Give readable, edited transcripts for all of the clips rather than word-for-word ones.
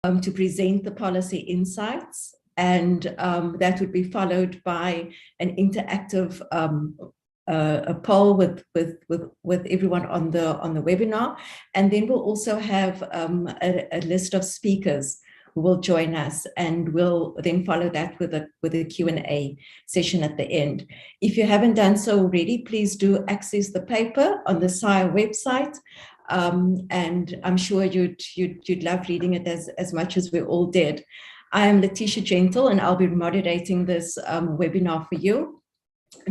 to present the policy insights, and that would be followed by an interactive a poll with everyone on the webinar, and then we'll also have a list of speakers who will join us, and we'll then follow that with a Q&A session at the end. If you haven't done so already, please do access the paper on the SAIA website, and I'm sure you'd love reading it as much as we all did. I am Letitia Gentle, and I'll be moderating this webinar for you.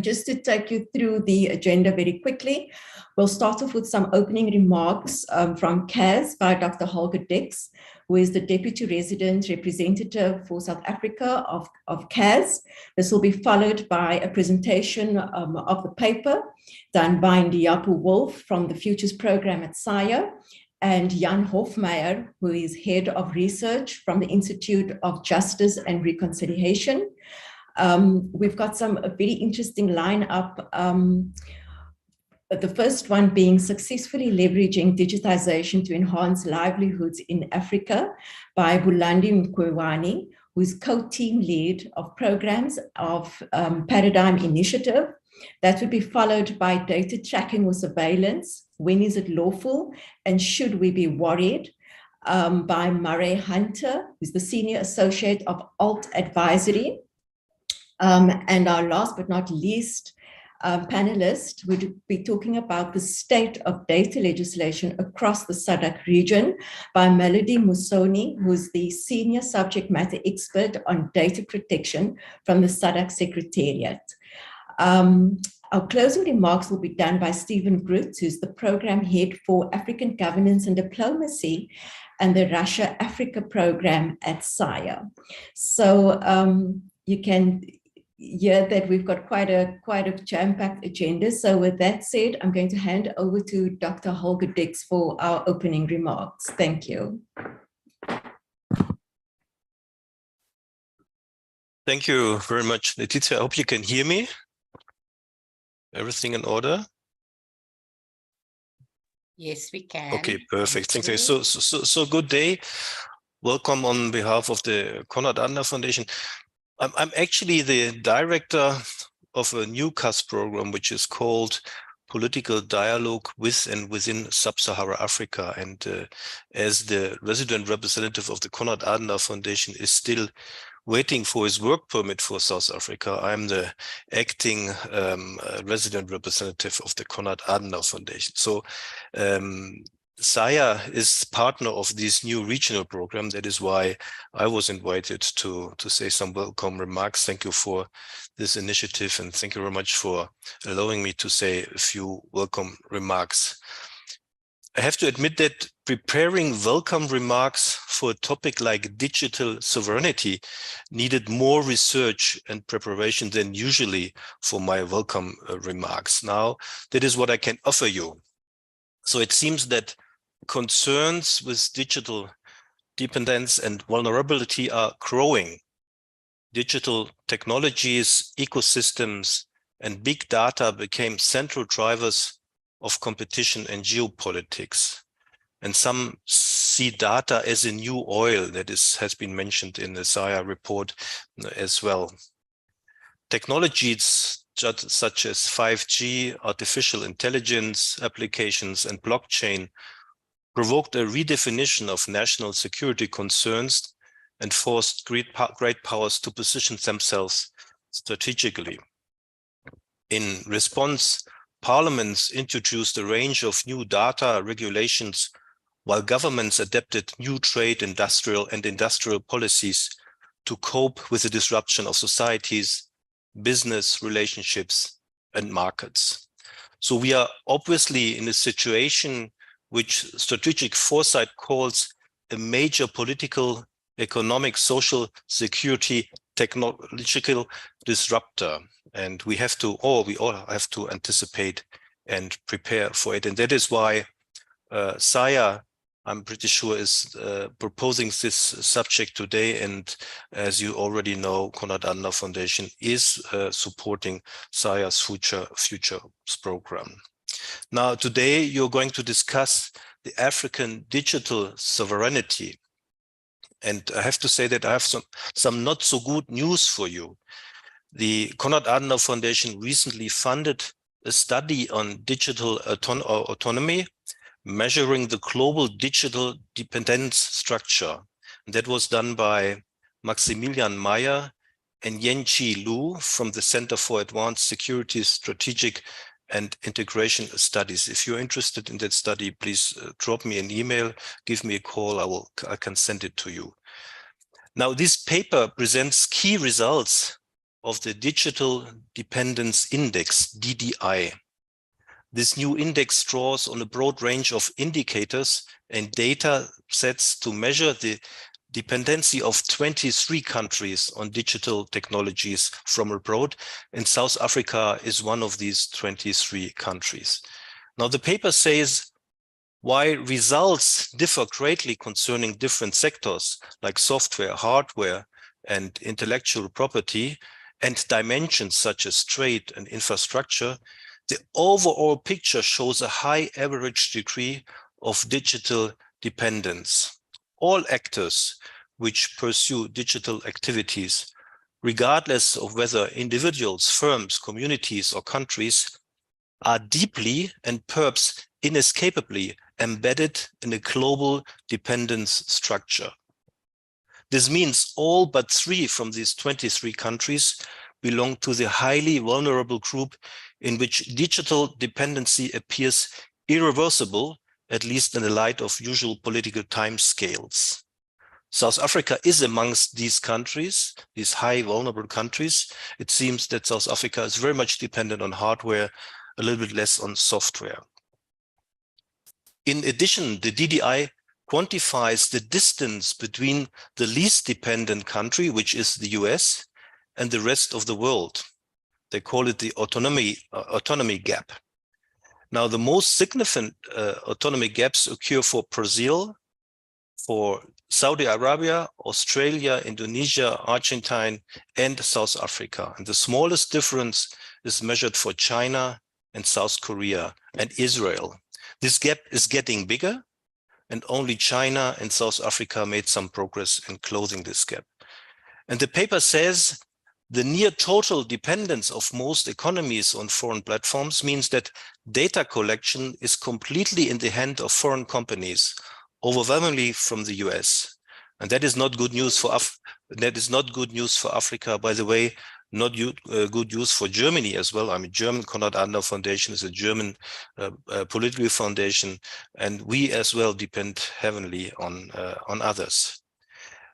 Just to take you through the agenda very quickly, we'll start off with some opening remarks from CAS by Dr. Holger Dix, who is the Deputy Resident Representative for South Africa of CAS. This will be followed by a presentation of the paper done by Ndiyapu Wolf from the Futures Program at SAIA, and Jan Hofmeyer, who is Head of Research from the Institute of Justice and Reconciliation. We've got a very interesting lineup. The first one being successfully leveraging digitization to enhance livelihoods in Africa by Bulandi Mkwewani, who is co-team lead of programs of Paradigm Initiative. That would be followed by data tracking or surveillance. When is it lawful and should we be worried? By Murray Hunter, who's the Senior Associate of Alt Advisory. And our last but not least panelist would be talking about the state of data legislation across the SADC region by Melody Musoni, who's the Senior Subject Matter Expert on Data Protection from the SADC Secretariat. Our closing remarks will be done by Stephen Groots, who's the Program Head for African Governance and Diplomacy and the Russia-Africa Program at SAIA. So you can hear that we've got quite a jam-packed agenda. So with that said, I'm going to hand over to Dr. Holger Dix for our opening remarks. Thank you. Thank you very much, Letitia. I hope you can hear me. Everything in order? Yes, we can. Okay, perfect. Thank you. So good day. Welcome on behalf of the Konrad Adenauer Foundation. I'm actually the director of a new CAS program, which is called Political Dialogue with and Within Sub-Saharan Africa. And as the resident representative of the Konrad Adenauer Foundation is still waiting for his work permit for South Africa, I'm the acting resident representative of the Konrad Adenauer Foundation. So SAIA is partner of this new regional program. That is why I was invited to say some welcome remarks. Thank you for this initiative, and thank you very much for allowing me to say a few welcome remarks. I have to admit that preparing welcome remarks for a topic like digital sovereignty needed more research and preparation than usually for my welcome remarks. Now, that is what I can offer you. So it seems that concerns with digital dependence and vulnerability are growing. Digital technologies, ecosystems, and big data became central drivers of competition and geopolitics. And some see data as a new oil, that has been mentioned in the SAIA report as well. Technologies such as 5G, artificial intelligence applications, and blockchain provoked a redefinition of national security concerns and forced great powers to position themselves strategically. In response, parliaments introduced a range of new data regulations, while governments adapted new trade, industrial policies to cope with the disruption of societies, business relationships, and markets. So we are obviously in a situation which strategic foresight calls a major political, economic, social, security, technological disruptor. And we all have to anticipate and prepare for it. And that is why SAIA, I'm pretty sure, is proposing this subject today. And as you already know, Konrad Adenauer Foundation is supporting SAIA's Futures program. Now, today you're going to discuss the African digital sovereignty. And I have to say that I have some not so good news for you. The Konrad Adenauer Foundation recently funded a study on digital autonomy, measuring the global digital dependence structure. And that was done by Maximilian Meyer and Yenqi Lu from the Center for Advanced Security, Strategic and Integration Studies. If you're interested in that study, please drop me an email, give me a call, I can send it to you. Now, this paper presents key results of the Digital Dependence Index, DDI. This new index draws on a broad range of indicators and data sets to measure the dependency of 23 countries on digital technologies from abroad, and South Africa is one of these 23 countries. Now, the paper says why results differ greatly concerning different sectors like software, hardware, and intellectual property, and dimensions such as trade and infrastructure. The overall picture shows a high average degree of digital dependence. All actors which pursue digital activities, regardless of whether individuals, firms, communities, or countries, are deeply and perhaps inescapably embedded in a global dependence structure. This means all but 3 from these 23 countries belong to the highly vulnerable group in which digital dependency appears irreversible, at least in the light of usual political timescales. South Africa is amongst these countries, these high vulnerable countries. It seems that South Africa is very much dependent on hardware, a little bit less on software. In addition, the DDI quantifies the distance between the least dependent country, which is the US, and the rest of the world. They call it the autonomy gap. Now, the most significant autonomy gaps occur for Brazil, for Saudi Arabia, Australia, Indonesia, Argentina, and South Africa. And the smallest difference is measured for China and South Korea and Israel. This gap is getting bigger, and only China and South Africa made some progress in closing this gap. And the paper says the near total dependence of most economies on foreign platforms means that data collection is completely in the hand of foreign companies, overwhelmingly from the US. And that is not good news for Africa, by the way, not good news for Germany as well. I'm a German. Konrad Adenauer Foundation is a German political foundation, and we as well depend heavily on others.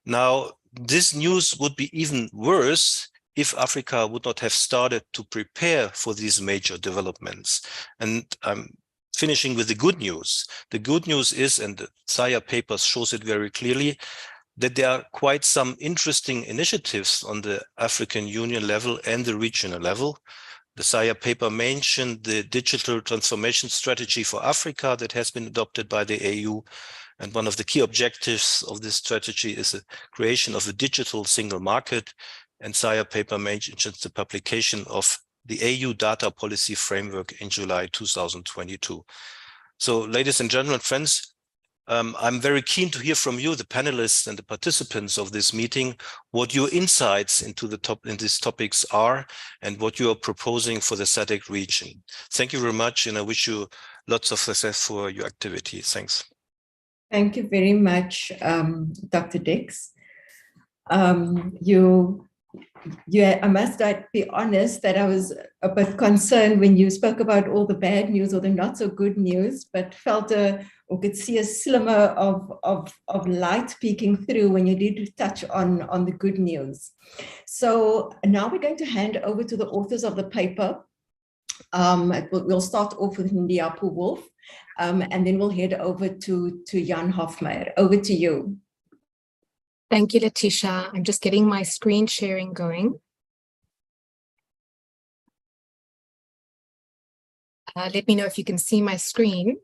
Now, this news would be even worse if Africa would not have started to prepare for these major developments. And I'm finishing with the good news. The good news is, and the SAIA paper shows it very clearly, that there are quite some interesting initiatives on the African Union level and the regional level. The SAIA paper mentioned the digital transformation strategy for Africa that has been adopted by the AU. And one of the key objectives of this strategy is the creation of a digital single market. And SAIA paper mentions the publication of the AU data policy framework in July 2022. So, ladies and gentlemen, friends, I'm very keen to hear from you, the panelists and the participants of this meeting, what your insights into these topics are and what you are proposing for the SADC region. Thank you very much, and I wish you lots of success for your activity. Thanks. Thank you very much, Dr. Dix. I must be honest that I was a bit concerned when you spoke about all the bad news or the not so good news, but felt or could see a slimmer of light peeking through when you did touch on the good news. So now we're going to hand over to the authors of the paper. We'll start off with Ndiapu Wolf, and then we'll head over to Jan Hofmeyr. Over to you. Thank you, Letitia. I'm just getting my screen sharing going. Let me know if you can see my screen.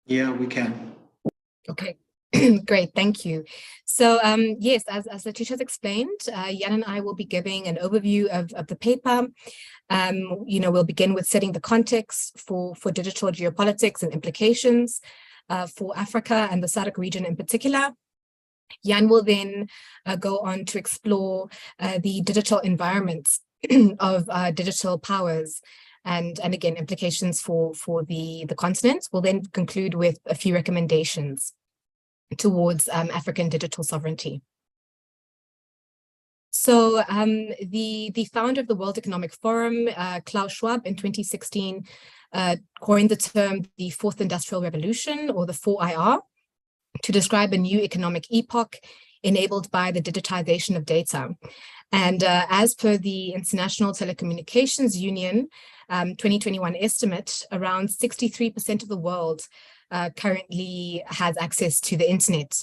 Yeah, we can. Okay. Great, thank you. So yes, as Letitia has explained, Jan and I will be giving an overview of the paper. We'll begin with setting the context for digital geopolitics and implications. for Africa and the SADC region in particular. Jan will then go on to explore the digital environments of digital powers and again, implications for the continent. We'll then conclude with a few recommendations towards African digital sovereignty. So the founder of the World Economic Forum, Klaus Schwab, in 2016, coined the term the Fourth Industrial Revolution, or the 4IR, to describe a new economic epoch enabled by the digitization of data. And as per the International Telecommunications Union 2021 estimate, around 63% of the world currently has access to the internet.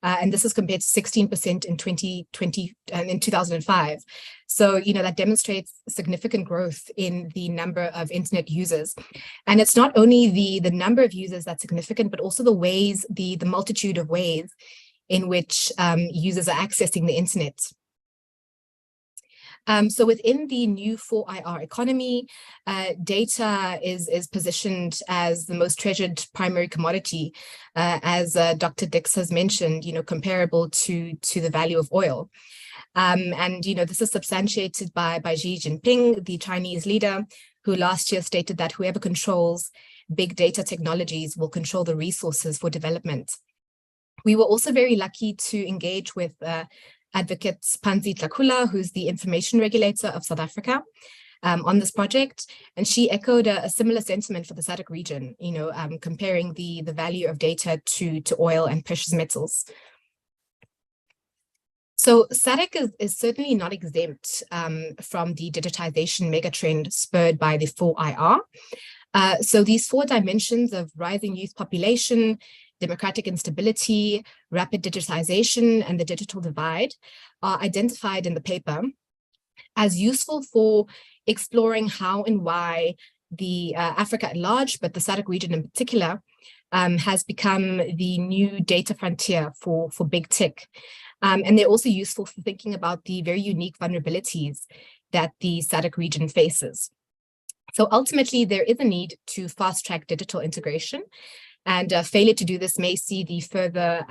And this is compared to 16% in 2020 and in 2005. So, that demonstrates significant growth in the number of internet users. And it's not only the number of users that's significant, but also the ways, the multitude of ways in which users are accessing the internet. So within the new 4IR economy, data is positioned as the most treasured primary commodity, as Dr. Dix has mentioned, comparable to the value of oil. And this is substantiated by Xi Jinping, the Chinese leader, who last year stated that whoever controls big data technologies will control the resources for development. We were also very lucky to engage with Advocate Panzi Tlakula, who's the information regulator of South Africa, on this project. And she echoed a similar sentiment for the SADC region, comparing the value of data to oil and precious metals. So SADC is certainly not exempt from the digitization megatrend spurred by the 4IR. So these four dimensions of rising youth population, democratic instability, rapid digitization, and the digital divide are identified in the paper as useful for exploring how and why the Africa at large, but the SADC region in particular, has become the new data frontier for big tech. And they're also useful for thinking about the very unique vulnerabilities that the SADC region faces. So ultimately, there is a need to fast-track digital integration, and failure to do this may see the further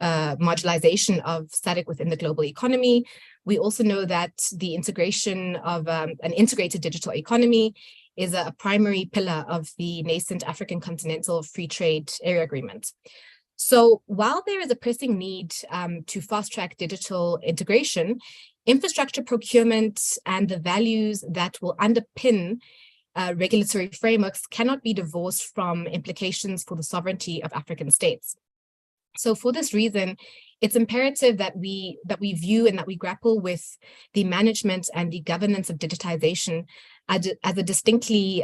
marginalization of SADC within the global economy. We also know that the integration of an integrated digital economy is a primary pillar of the nascent African Continental Free Trade Area Agreement. So while there is a pressing need to fast-track digital integration, infrastructure procurement and the values that will underpin regulatory frameworks cannot be divorced from implications for the sovereignty of African states. So for this reason, it's imperative that we view and that we grapple with the management and the governance of digitization as a distinctly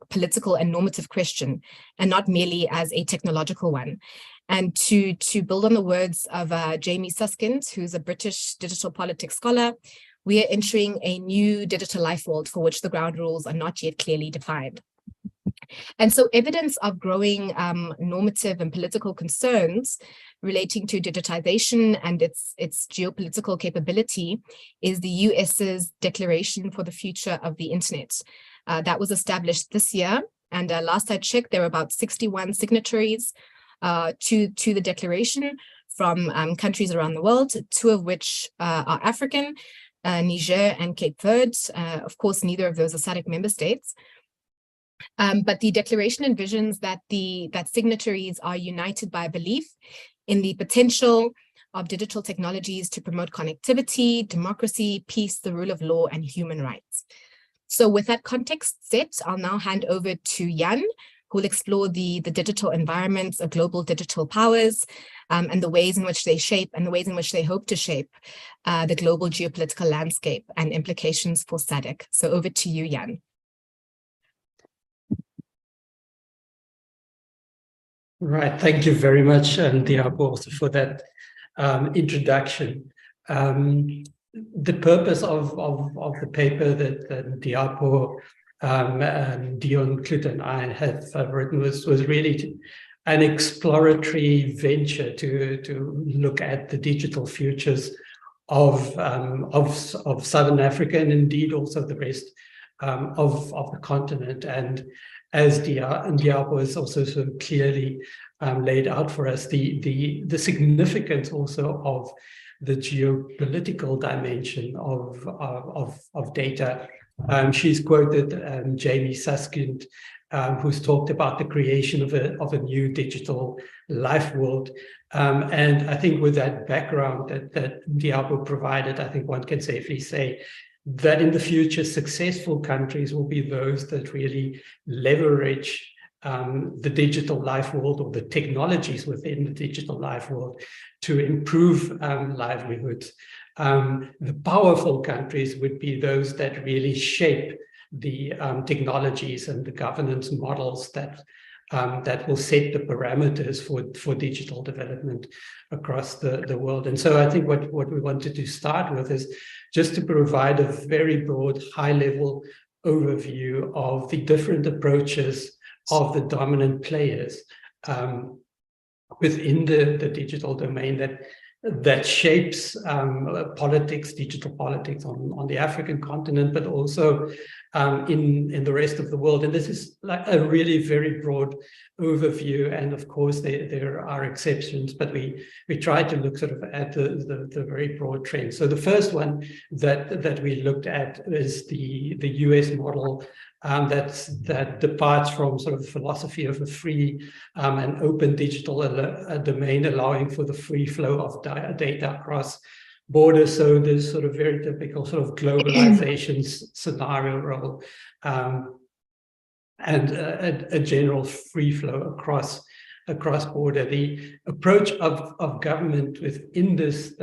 political and normative question, and not merely as a technological one. And to build on the words of Jamie Susskind, who's a British digital politics scholar, we are entering a new digital life world for which the ground rules are not yet clearly defined. And so evidence of growing normative and political concerns relating to digitization and its geopolitical capability is the US's Declaration for the Future of the Internet. That was established this year. And last I checked, there were about 61 signatories to the declaration from countries around the world, two of which are African, Niger and Cape Verde. Of course, neither of those are SADC member states. But the declaration envisions that signatories are united by a belief in the potential of digital technologies to promote connectivity, democracy, peace, the rule of law, and human rights. So with that context set, I'll now hand over to Jan, who will explore the digital environments of global digital powers and the ways in which they shape and the ways in which they hope to shape the global geopolitical landscape and implications for SADC. So over to you, Jan. Right, thank you very much, Diapo, also for that introduction. The purpose of the paper that Diapo, Dion, Klut, and I have written was really an exploratory venture to look at the digital futures of Southern Africa and indeed also the rest of the continent. And as Diapo has also so clearly laid out for us, the significance also of the geopolitical dimension of data. She's quoted Jamie Susskind, who's talked about the creation of a new digital life world. And I think with that background that Diabo provided, I think one can safely say that in the future, successful countries will be those that really leverage the digital life world, or the technologies within the digital life world, to improve livelihoods. The powerful countries would be those that really shape the technologies and the governance models that will set the parameters for digital development across the world. And so I think what we wanted to start with is just to provide a very broad, high-level overview of the different approaches of the dominant players within the digital domain that shapes politics, digital politics on the African continent, but also in the rest of the world. And this is like a really very broad overview. And of course, there are exceptions, but we try to look sort of at the very broad trend. So the first one that we looked at is the US model that departs from sort of philosophy of a free and open digital domain, allowing for the free flow of data across borders. So there's sort of very typical sort of globalization scenario role, and a general free flow across border. The approach of government within this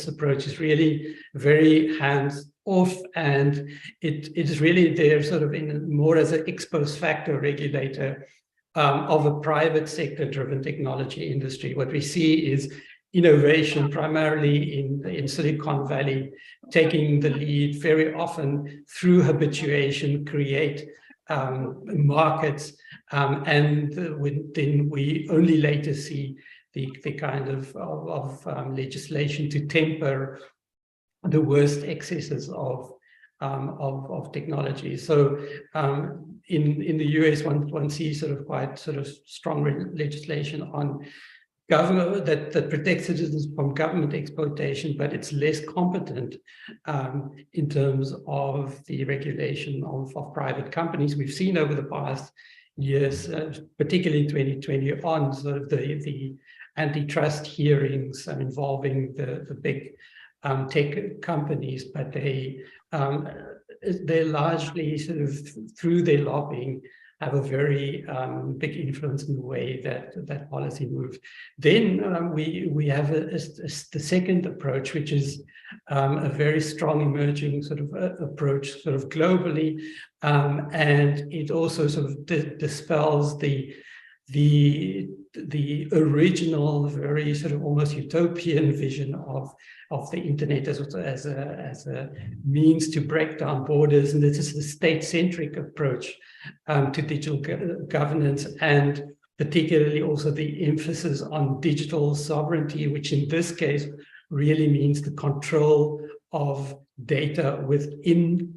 approach is really very hands-off, and it is really there sort of in more as an ex post facto regulator of a private sector-driven technology industry. What we see is innovation primarily in Silicon Valley taking the lead, very often through habituation, create markets, and then we only later see the kind of legislation to temper the worst excesses of technology. So in the US, one sees sort of quite sort of strong legislation on government that protects citizens from government exploitation, but it's less competent in terms of the regulation of private companies. We've seen over the past years, particularly 2020 on, sort of the antitrust hearings involving the big tech companies, but they're largely sort of through their lobbying have a very big influence in the way that policy moves. Then we have the second approach, which is a very strong emerging sort of approach sort of globally, and it also sort of dispels the original, very sort of almost utopian vision of the internet as a means to break down borders. And this is the state-centric approach to digital governance, and particularly also the emphasis on digital sovereignty, which in this case really means the control of data within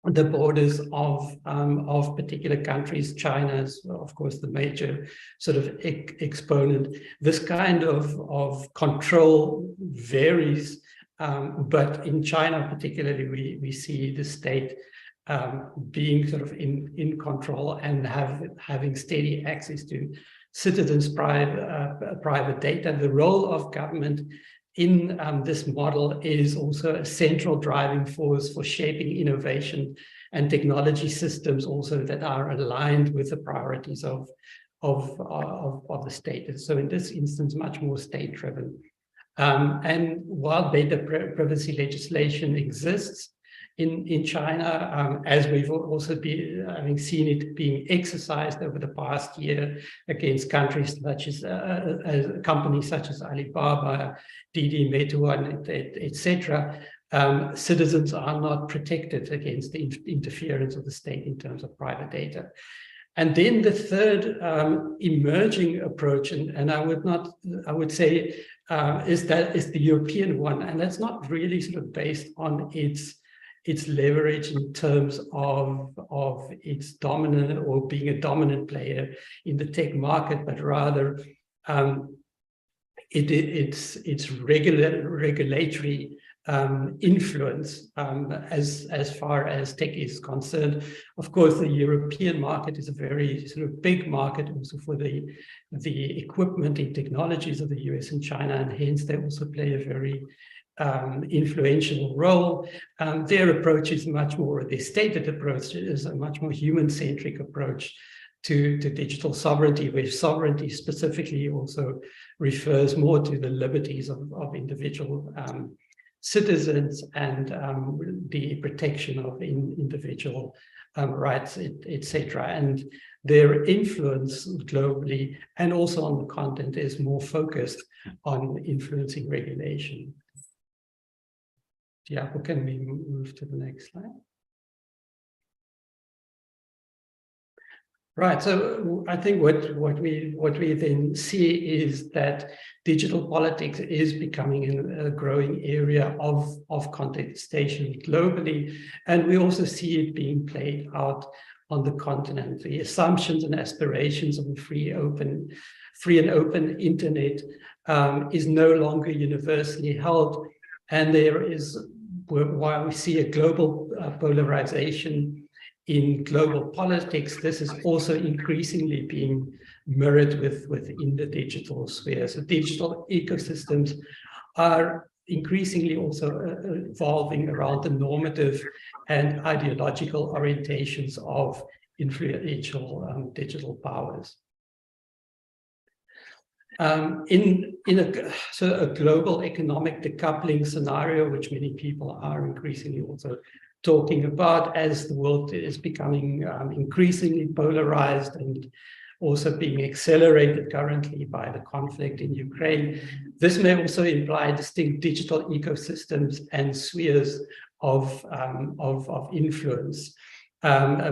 the borders of particular countries. China is, of course, the major sort of exponent. This kind of control varies, but in China particularly, we see the state being sort of in control and having steady access to citizens' private data. The role of government in this model is also a central driving force for shaping innovation and technology systems also that are aligned with the priorities of the state. So in this instance, much more state-driven. And while data privacy legislation exists in China, as we've also been having seen it being exercised over the past year against countries such as companies such as Alibaba, Didi, Meituan, etc., citizens are not protected against the interference of the state in terms of private data. And then the third emerging approach, and I would say is the European one, and that's not really sort of based on its its leverage in terms of its dominant or being a dominant player in the tech market, but rather its regulatory influence as far as tech is concerned. Of course, the European market is a very sort of big market also for the equipment and technologies of the US and China, and hence they also play a very influential role. Their approach is much more, their stated approach is a much more human-centric approach to digital sovereignty, where sovereignty specifically also refers more to the liberties of individual citizens and the protection of individual rights, etc. And their influence globally and also on the content is more focused on influencing regulation. Yeah, can we move to the next slide? Right, so I think what we then see is that digital politics is becoming a growing area of contestation globally, and we also see it being played out on the continent. The assumptions and aspirations of a free and open internet is no longer universally held, and there is, while we see a global polarization in global politics, this is also increasingly being mirrored within the digital sphere. So digital ecosystems are increasingly also evolving around the normative and ideological orientations of influential digital powers. In a global economic decoupling scenario, which many people are increasingly also talking about, as the world is becoming increasingly polarized and also being accelerated currently by the conflict in Ukraine. This may also imply distinct digital ecosystems and spheres of influence.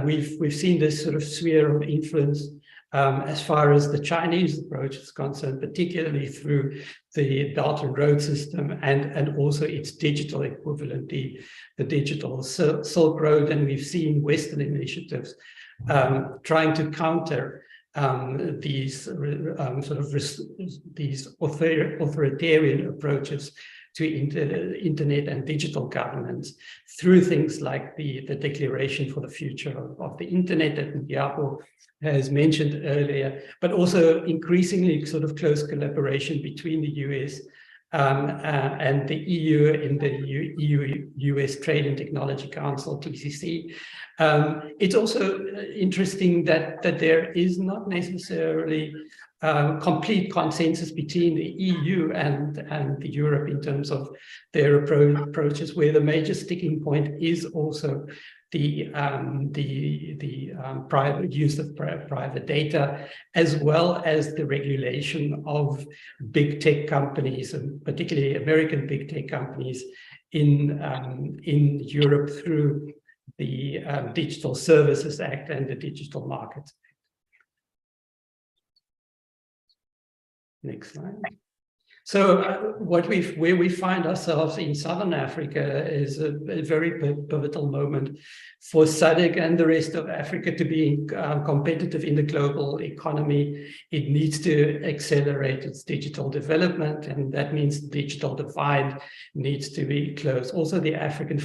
We've seen this sort of sphere of influence as far as the Chinese approach is concerned, particularly through the Belt and Road system and also its digital equivalent, the digital Silk Road. And we've seen Western initiatives trying to counter these authoritarian approaches to internet and digital governance through things like the Declaration for the Future of the Internet that Diapo has mentioned earlier, but also increasingly sort of close collaboration between the US and the EU in the EU-US Trade and Technology Council, TCC. It's also interesting that there is not necessarily complete consensus between the EU and the Europe in terms of their approaches, where the major sticking point is also the private use of private data, as well as the regulation of big tech companies, and particularly American big tech companies in Europe through the Digital Services Act and the Digital Markets Act. Next slide. So where we find ourselves in Southern Africa is a very pivotal moment for SADC and the rest of Africa to be competitive in the global economy. It needs to accelerate its digital development, and that means the digital divide needs to be closed. Also, the African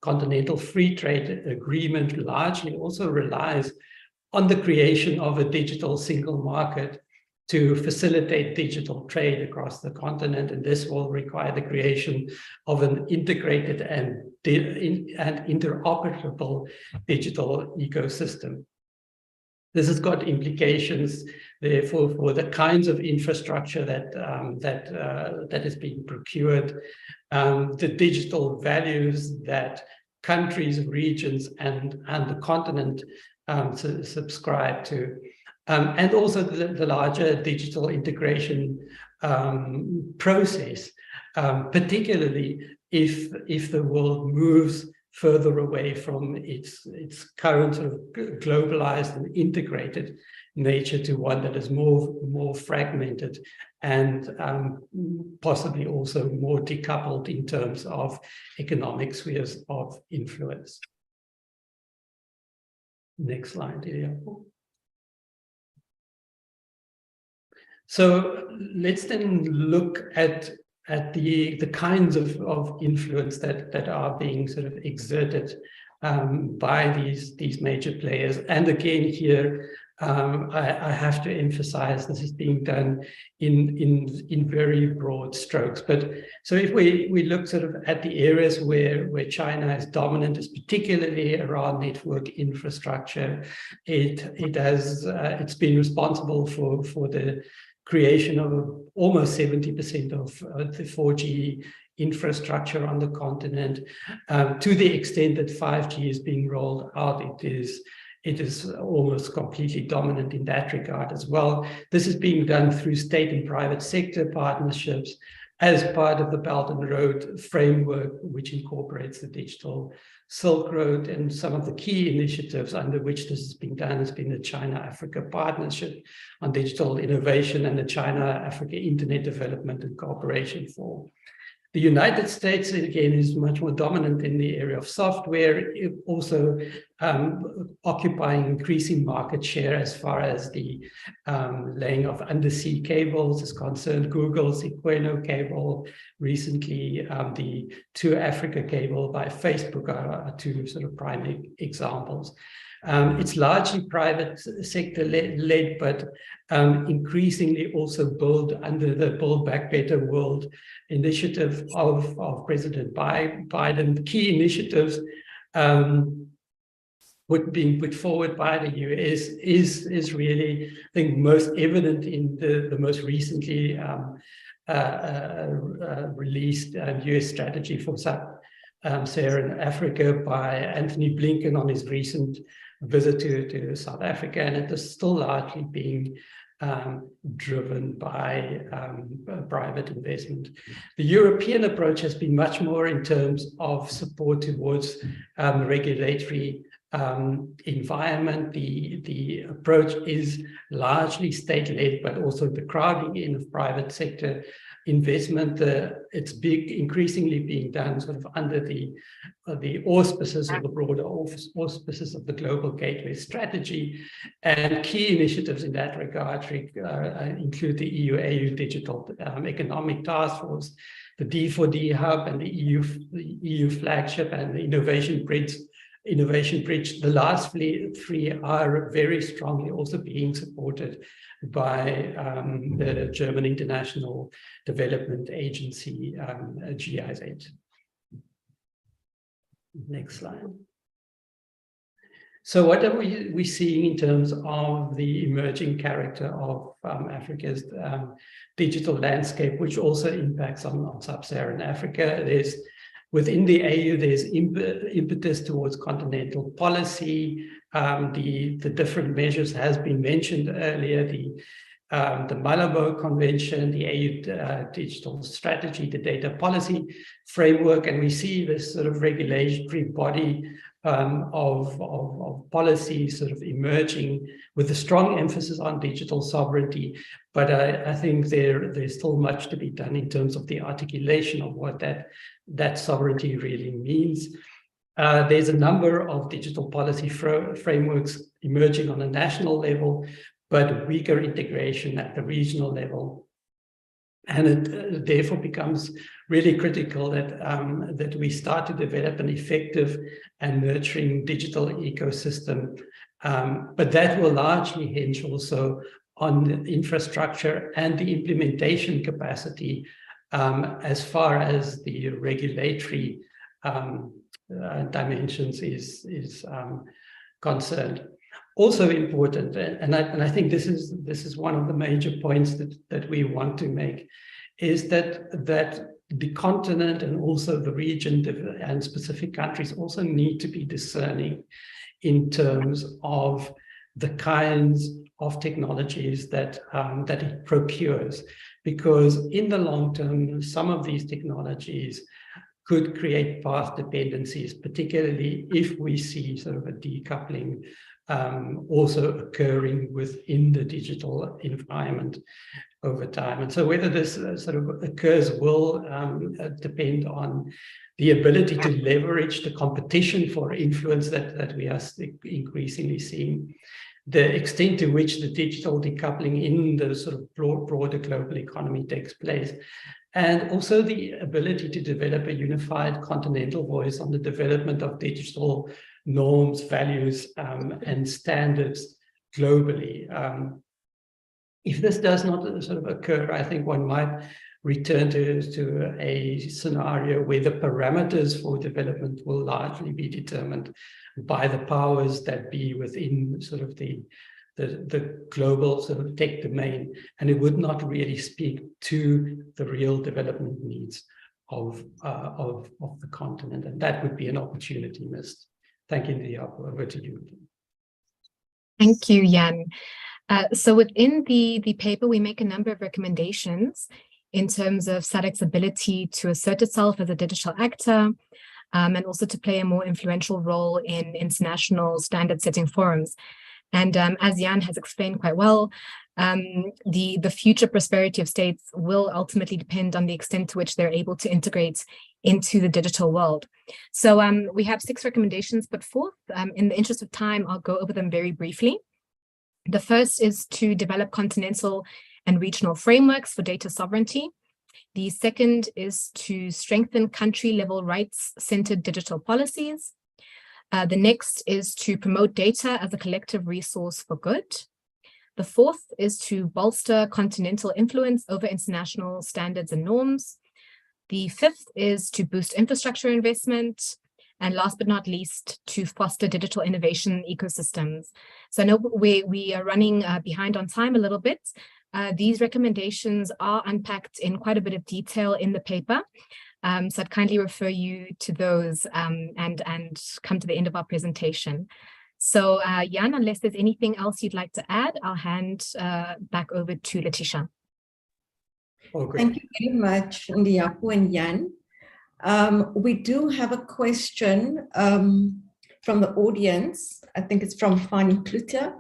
Continental Free Trade Agreement largely also relies on the creation of a digital single market to facilitate digital trade across the continent, and this will require the creation of an integrated and interoperable digital ecosystem. This has got implications, therefore, for the kinds of infrastructure that is being procured, the digital values that countries, regions, and the continent subscribe to. And also the larger digital integration process, particularly if the world moves further away from its current sort of globalized and integrated nature to one that is more fragmented and possibly also more decoupled in terms of economic spheres of influence. Next slide, Ilya. So let's then look at the kinds of influence that are being sort of exerted by these major players. And again, here I have to emphasize this is being done in very broad strokes. But so if we look sort of at the areas where China is dominant, is particularly around network infrastructure, it's been responsible for the creation of almost 70% of the 4G infrastructure on the continent. To the extent that 5G is being rolled out, it is almost completely dominant in that regard as well. This is being done through state and private sector partnerships as part of the Belt and Road framework, which incorporates the Digital Silk Road. And some of the key initiatives under which this has been done has been the China-Africa Partnership on Digital Innovation and the China-Africa Internet Development and Cooperation Forum. The United States, again, is much more dominant in the area of software, also occupying increasing market share as far as the laying of undersea cables is concerned. Google's Equino cable, recently the To Africa cable by Facebook are two sort of prime examples. It's largely private sector led, but increasingly also built under the Build Back Better World initiative of President Biden. The key initiatives being put forward by the US is really, I think, most evident in the most recently released US strategy for Sub-Saharan Africa by Anthony Blinken on his recent visit to South Africa, and it is still largely being driven by private investment. The European approach has been much more in terms of support towards regulatory environment. The approach is largely state-led, but also the crowding in of private sector investment. It's increasingly being done sort of under the auspices or the broader auspices of the Global Gateway Strategy. And key initiatives in that regard include the EU-AU Digital Economic Task Force, the D4D Hub, and the EU Flagship, and the Innovation Bridge. The last three are very strongly also being supported by the German International Development Agency, GIZ. Next slide. So what are we seeing in terms of the emerging character of Africa's digital landscape, which also impacts on Sub-Saharan Africa? Within the AU, there's impetus towards continental policy. The different measures has been mentioned earlier, the Malabo Convention, the AU Digital Strategy, the Data Policy Framework, and we see this sort of regulatory body of policy sort of emerging with a strong emphasis on digital sovereignty. But I think there's still much to be done in terms of the articulation of what that sovereignty really means. There's a number of digital policy frameworks emerging on a national level, but weaker integration at the regional level. And it therefore becomes really critical that we start to develop an effective and nurturing digital ecosystem. But that will largely hinge also on the infrastructure and the implementation capacity as far as the regulatory dimensions is concerned. Also important, and I think this is one of the major points that we want to make, is that the continent and also the region and specific countries also need to be discerning in terms of the kinds of technologies that it procures, because in the long term, some of these technologies could create path dependencies, particularly if we see sort of a decoupling also occurring within the digital environment over time. And so whether this sort of occurs will depend on the ability to leverage the competition for influence that we are increasingly seeing, the extent to which the digital decoupling in the sort of broader global economy takes place, and also the ability to develop a unified continental voice on the development of digital norms, values, and standards globally. If this does not sort of occur, I think one might return to a scenario where the parameters for development will largely be determined by the powers that be within sort of the global sort of tech domain, and it would not really speak to the real development needs of the continent, and that would be an opportunity missed. Thank you, Ndiapo. Over to you. Thank you, Jan. So within the paper, we make a number of recommendations in terms of SADC's ability to assert itself as a digital actor, and also to play a more influential role in international standard-setting forums. And as Jan has explained quite well, the future prosperity of states will ultimately depend on the extent to which they're able to integrate into the digital world. So we have 6 recommendations, but 4, in the interest of time, I'll go over them very briefly. The first is to develop continental and regional frameworks for data sovereignty. The second is to strengthen country-level rights-centered digital policies. The next is to promote data as a collective resource for good. The fourth is to bolster continental influence over international standards and norms. The fifth is to boost infrastructure investment. And last but not least, to foster digital innovation ecosystems. So I know we are running behind on time a little bit. These recommendations are unpacked in quite a bit of detail in the paper. So I'd kindly refer you to those and come to the end of our presentation. So Jan, unless there's anything else you'd like to add, I'll hand back over to Letitia. Okay. Thank you very much, Ndiapo and Jan. We do have a question from the audience. I think it's from Fanny Kluter.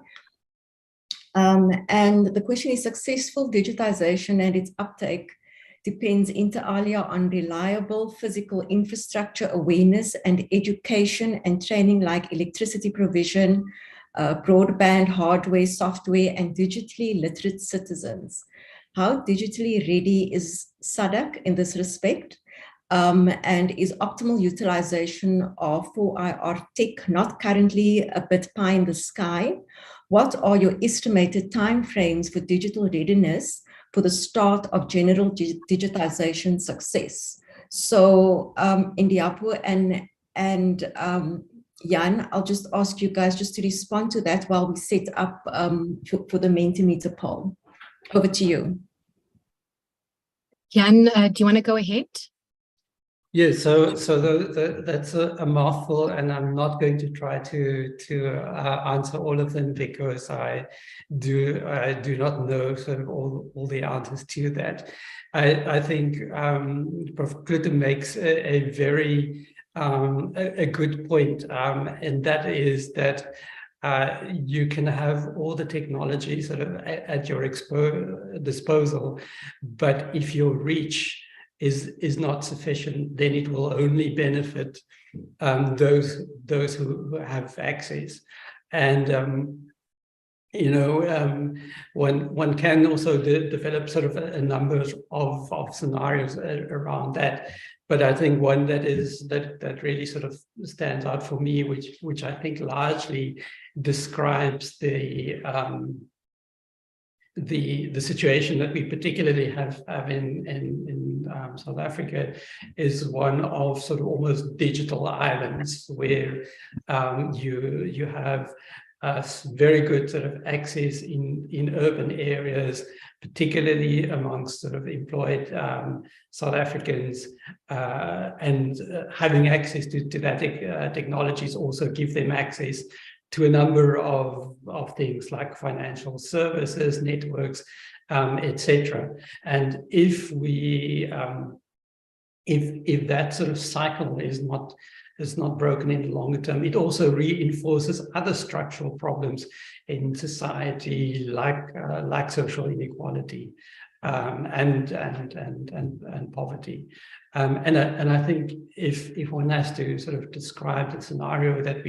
And the question is, successful digitization and its uptake depends inter alia on reliable physical infrastructure awareness and education and training like electricity provision, broadband, hardware, software, and digitally literate citizens. How digitally ready is SADC in this respect? And is optimal utilization of 4IR tech not currently a bit pie in the sky? What are your estimated timeframes for digital readiness for the start of general digitization success? So Ndiapo and Jan, I'll just ask you guys just to respond to that while we set up for the Mentimeter poll. Over to you. Jan, do you want to go ahead? Yes, so that's a mouthful, and I'm not going to try to answer all of them because I do not know sort of all the answers to that. I think Prof. Kluter makes a very a good point, and that is that you can have all the technology sort of at your disposal, but if your reach is not sufficient, then it will only benefit those who have access. And you know, one can also develop sort of a number of scenarios around that. But I think one that really sort of stands out for me, which I think largely describes the situation that we particularly have in South Africa, is one of sort of almost digital islands where you have very good sort of access in urban areas, particularly amongst sort of employed South Africans, and having access to that technologies also give them access to a number of things like financial services, networks, etc. And if we if that sort of cycle is not broken in the longer term, it also reinforces other structural problems in society, like social inequality and poverty. And I think if one has to sort of describe the scenario that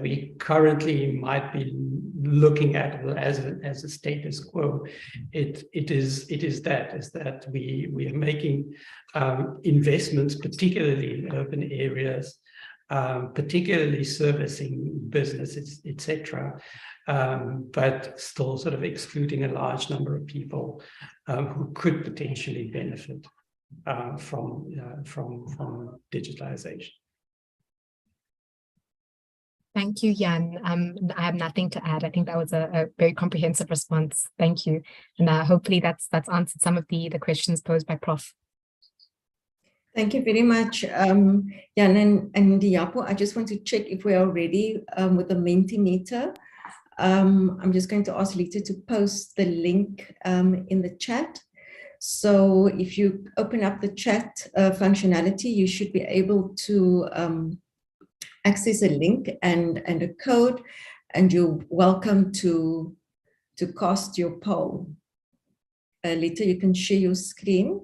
we currently might be looking at as a status quo, it is that we are making investments, particularly in urban areas, particularly servicing businesses, etc., but still sort of excluding a large number of people who could potentially benefit from digitalization. Thank you, Jan. I have nothing to add. I think that was a very comprehensive response. Thank you. And hopefully that's answered some of the questions posed by Prof. Thank you very much, Jan and Diapo. I just want to check if we are ready with the Mentimeter. I'm just going to ask Lita to post the link in the chat. So if you open up the chat functionality, you should be able to access a link and a code, and you're welcome to cast your poll. Lita, you can share your screen.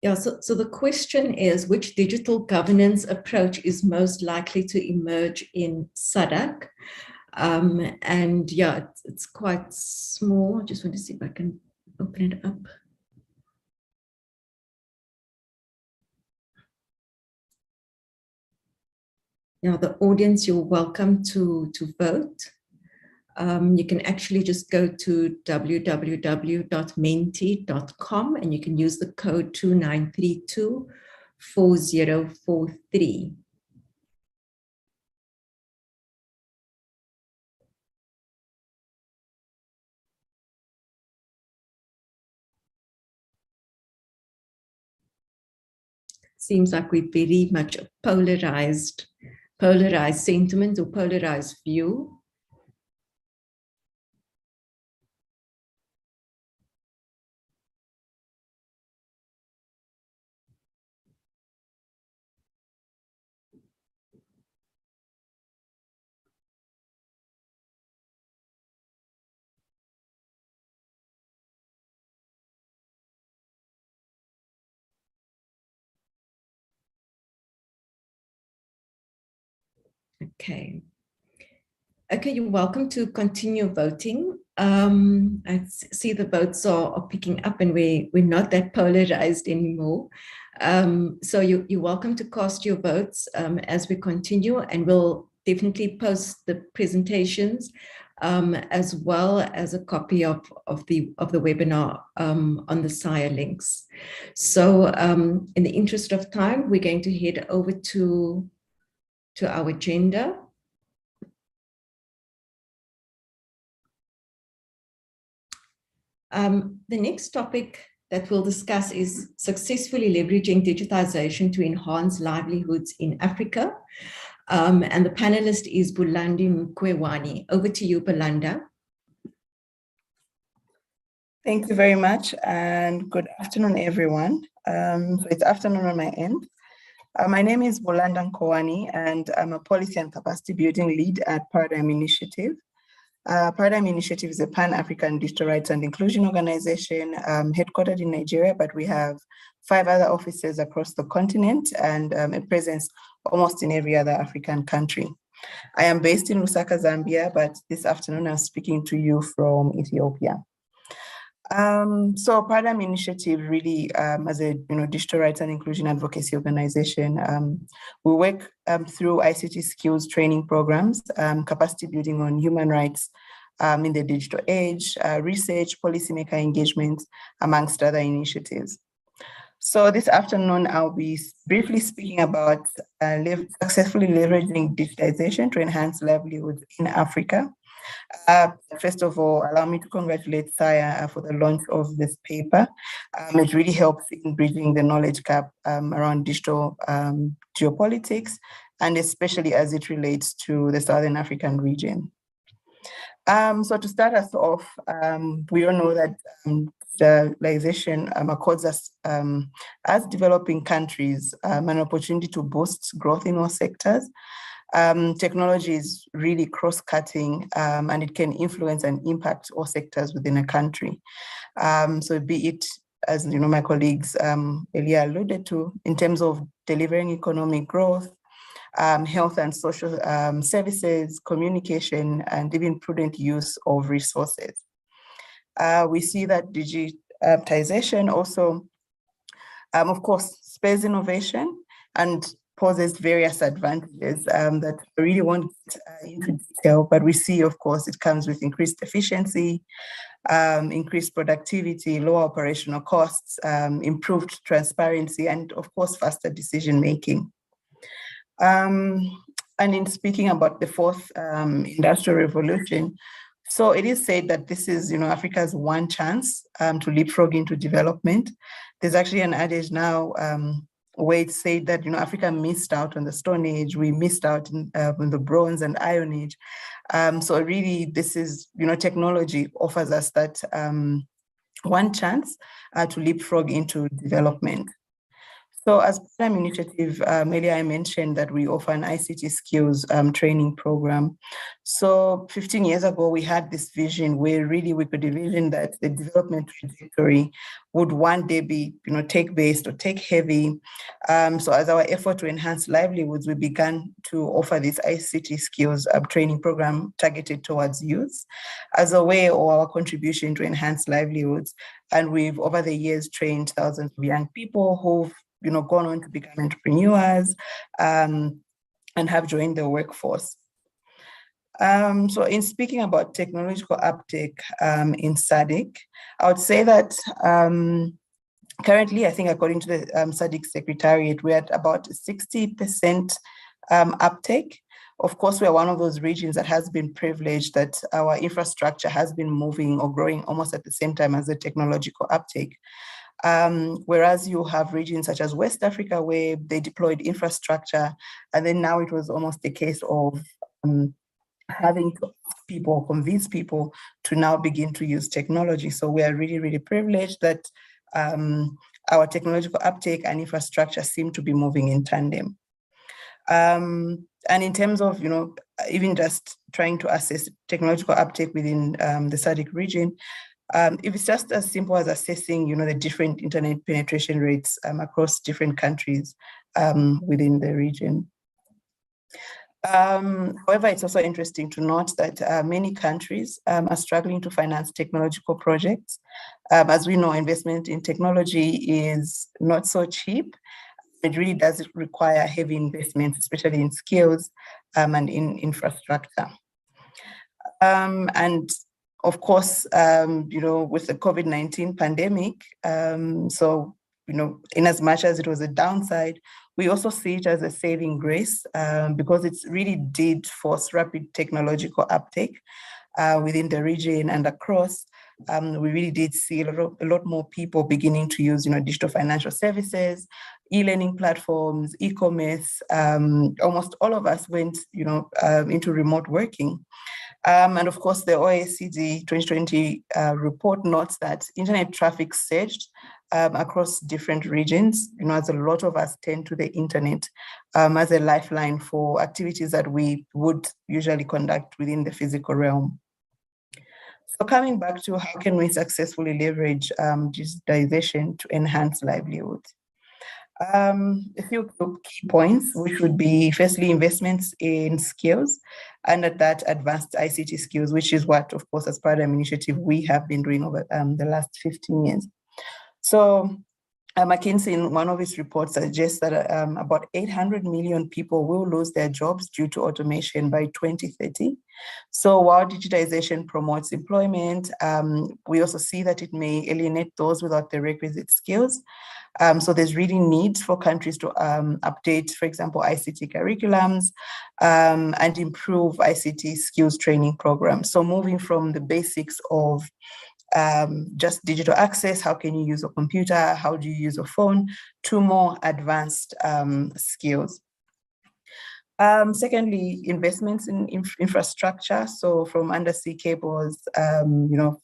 Yeah, so the question is, which digital governance approach is most likely to emerge in SADC? And yeah, it's quite small. I just want to see if I can open it up. Yeah, the audience, you're welcome to vote. You can actually just go to www.menti.com and you can use the code 29324043. Seems like we're very much a polarized sentiment or polarized view. Okay, you're welcome to continue voting. I see the votes are picking up and we're not that polarized anymore. So you're welcome to cast your votes as we continue, and we'll definitely post the presentations as well as a copy of the webinar on the SIRE links. So in the interest of time, we're going to head over to our agenda. The next topic that we'll discuss is successfully leveraging digitization to enhance livelihoods in Africa. And the panelist is Bulandi Mkwewani. Over to you, Bulanda. Thank you very much, and good afternoon, everyone. So it's afternoon on my end. My name is Bulanda Mkwewani, and I'm a policy and capacity building lead at Paradigm Initiative. Paradigm Initiative is a Pan-African digital rights and inclusion organization headquartered in Nigeria, but we have 5 other offices across the continent and a presence almost in every other African country. I am based in Lusaka, Zambia, but this afternoon I'm speaking to you from Ethiopia. So Paradigm Initiative really, as a digital rights and inclusion advocacy organization, we work through ICT skills training programs, capacity building on human rights in the digital age, research, policymaker engagement, amongst other initiatives. So this afternoon, I'll be briefly speaking about successfully leveraging digitization to enhance livelihoods in Africa. First of all, allow me to congratulate Saya for the launch of this paper. It really helps in bridging the knowledge gap around digital geopolitics, and especially as it relates to the Southern African region. So to start us off, we all know that digitalization accords us as developing countries an opportunity to boost growth in all sectors. Technology is really cross-cutting and it can influence and impact all sectors within a country. So be it, as you know, my colleagues earlier alluded to, in terms of delivering economic growth, health and social services, communication, and even prudent use of resources. We see that digitization also, of course, spurs innovation and poses various advantages that I really won't get into detail, but we see, of course, it comes with increased efficiency, increased productivity, lower operational costs, improved transparency, and of course, faster decision-making. And in speaking about the fourth industrial revolution, so it is said that this is, Africa's one chance to leapfrog into development. There's actually an adage now where it said that, Africa missed out on the Stone Age, we missed out on the Bronze and Iron Age. So really, this is, technology offers us that one chance to leapfrog into development. So as program initiative, earlier I mentioned that we offer an ICT skills training program. So 15 years ago, we had this vision where really we could envision that the development trajectory would one day be, tech-based or tech-heavy. So as our effort to enhance livelihoods, we began to offer this ICT skills training program targeted towards youth as a way of our contribution to enhance livelihoods. And we've, over the years, trained thousands of young people who've gone on to become entrepreneurs and have joined the workforce. So in speaking about technological uptake in SADC, I would say that currently, I think according to the SADC Secretariat, we're at about 60% uptake. Of course, we are one of those regions that has been privileged that our infrastructure has been moving or growing almost at the same time as the technological uptake. Whereas you have regions such as West Africa where they deployed infrastructure, and then now it was almost a case of having to ask people, convince people to now begin to use technology. So we are really, really privileged that our technological uptake and infrastructure seem to be moving in tandem. And in terms of, even just trying to assess technological uptake within the SADC region, if it's just as simple as assessing, the different internet penetration rates across different countries within the region. However, it's also interesting to note that many countries are struggling to finance technological projects. As we know, investment in technology is not so cheap. It really does require heavy investments, especially in skills and in infrastructure. And of course, with the COVID-19 pandemic, so, in as much as it was a downside, we also see it as a saving grace because it really did force rapid technological uptake within the region and across. We really did see a lot more people beginning to use, digital financial services, e-learning platforms, e-commerce. Almost all of us went, into remote working. And of course, the OECD 2020 report notes that internet traffic surged across different regions, as a lot of us tend to the internet as a lifeline for activities that we would usually conduct within the physical realm. So coming back to how can we successfully leverage digitization to enhance livelihoods? A few key points, which would be firstly investments in skills, and at that advanced ICT skills, which is what, of course, as part of the initiative we have been doing over the last 15 years. So McKinsey, in one of its reports, suggests that about 800 million people will lose their jobs due to automation by 2030. So while digitization promotes employment, we also see that it may alienate those without the requisite skills. So there's really need for countries to update, for example, ICT curriculums and improve ICT skills training programs. So moving from the basics of just digital access, how can you use a computer, how do you use a phone, to more advanced skills. Secondly, investments in infrastructure. So from undersea cables,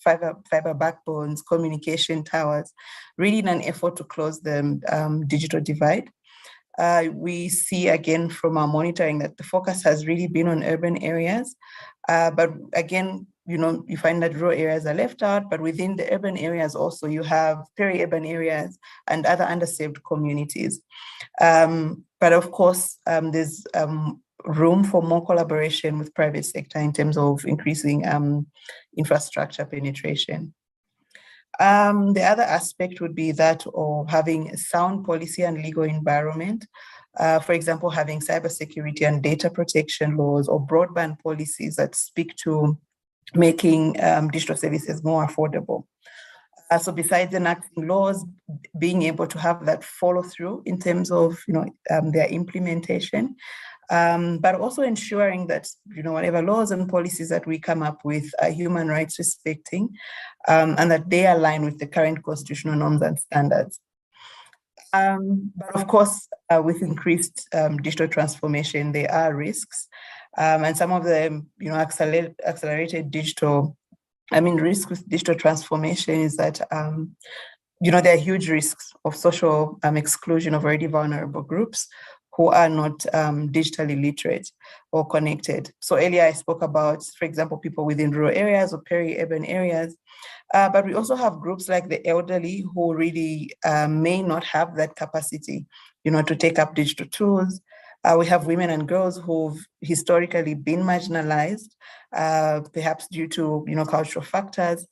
fiber backbones, communication towers, really in an effort to close the digital divide. We see again from our monitoring that the focus has really been on urban areas. But again, you find that rural areas are left out, but within the urban areas also you have peri-urban areas and other underserved communities. But of course, there's room for more collaboration with private sector in terms of increasing infrastructure penetration. The other aspect would be that of having a sound policy and legal environment. For example, having cybersecurity and data protection laws or broadband policies that speak to making digital services more affordable. So besides enacting laws, being able to have that follow through in terms of their implementation, but also ensuring that whatever laws and policies that we come up with are human rights respecting, and that they align with the current constitutional norms and standards. But of course, with increased digital transformation, there are risks, and some of the accelerated digital. Risk with digital transformation is that there are huge risks of social exclusion of already vulnerable groups who are not digitally literate or connected. So earlier I spoke about, for example, people within rural areas or peri-urban areas, but we also have groups like the elderly who really may not have that capacity, to take up digital tools. We have women and girls who've historically been marginalized, perhaps due to cultural factors,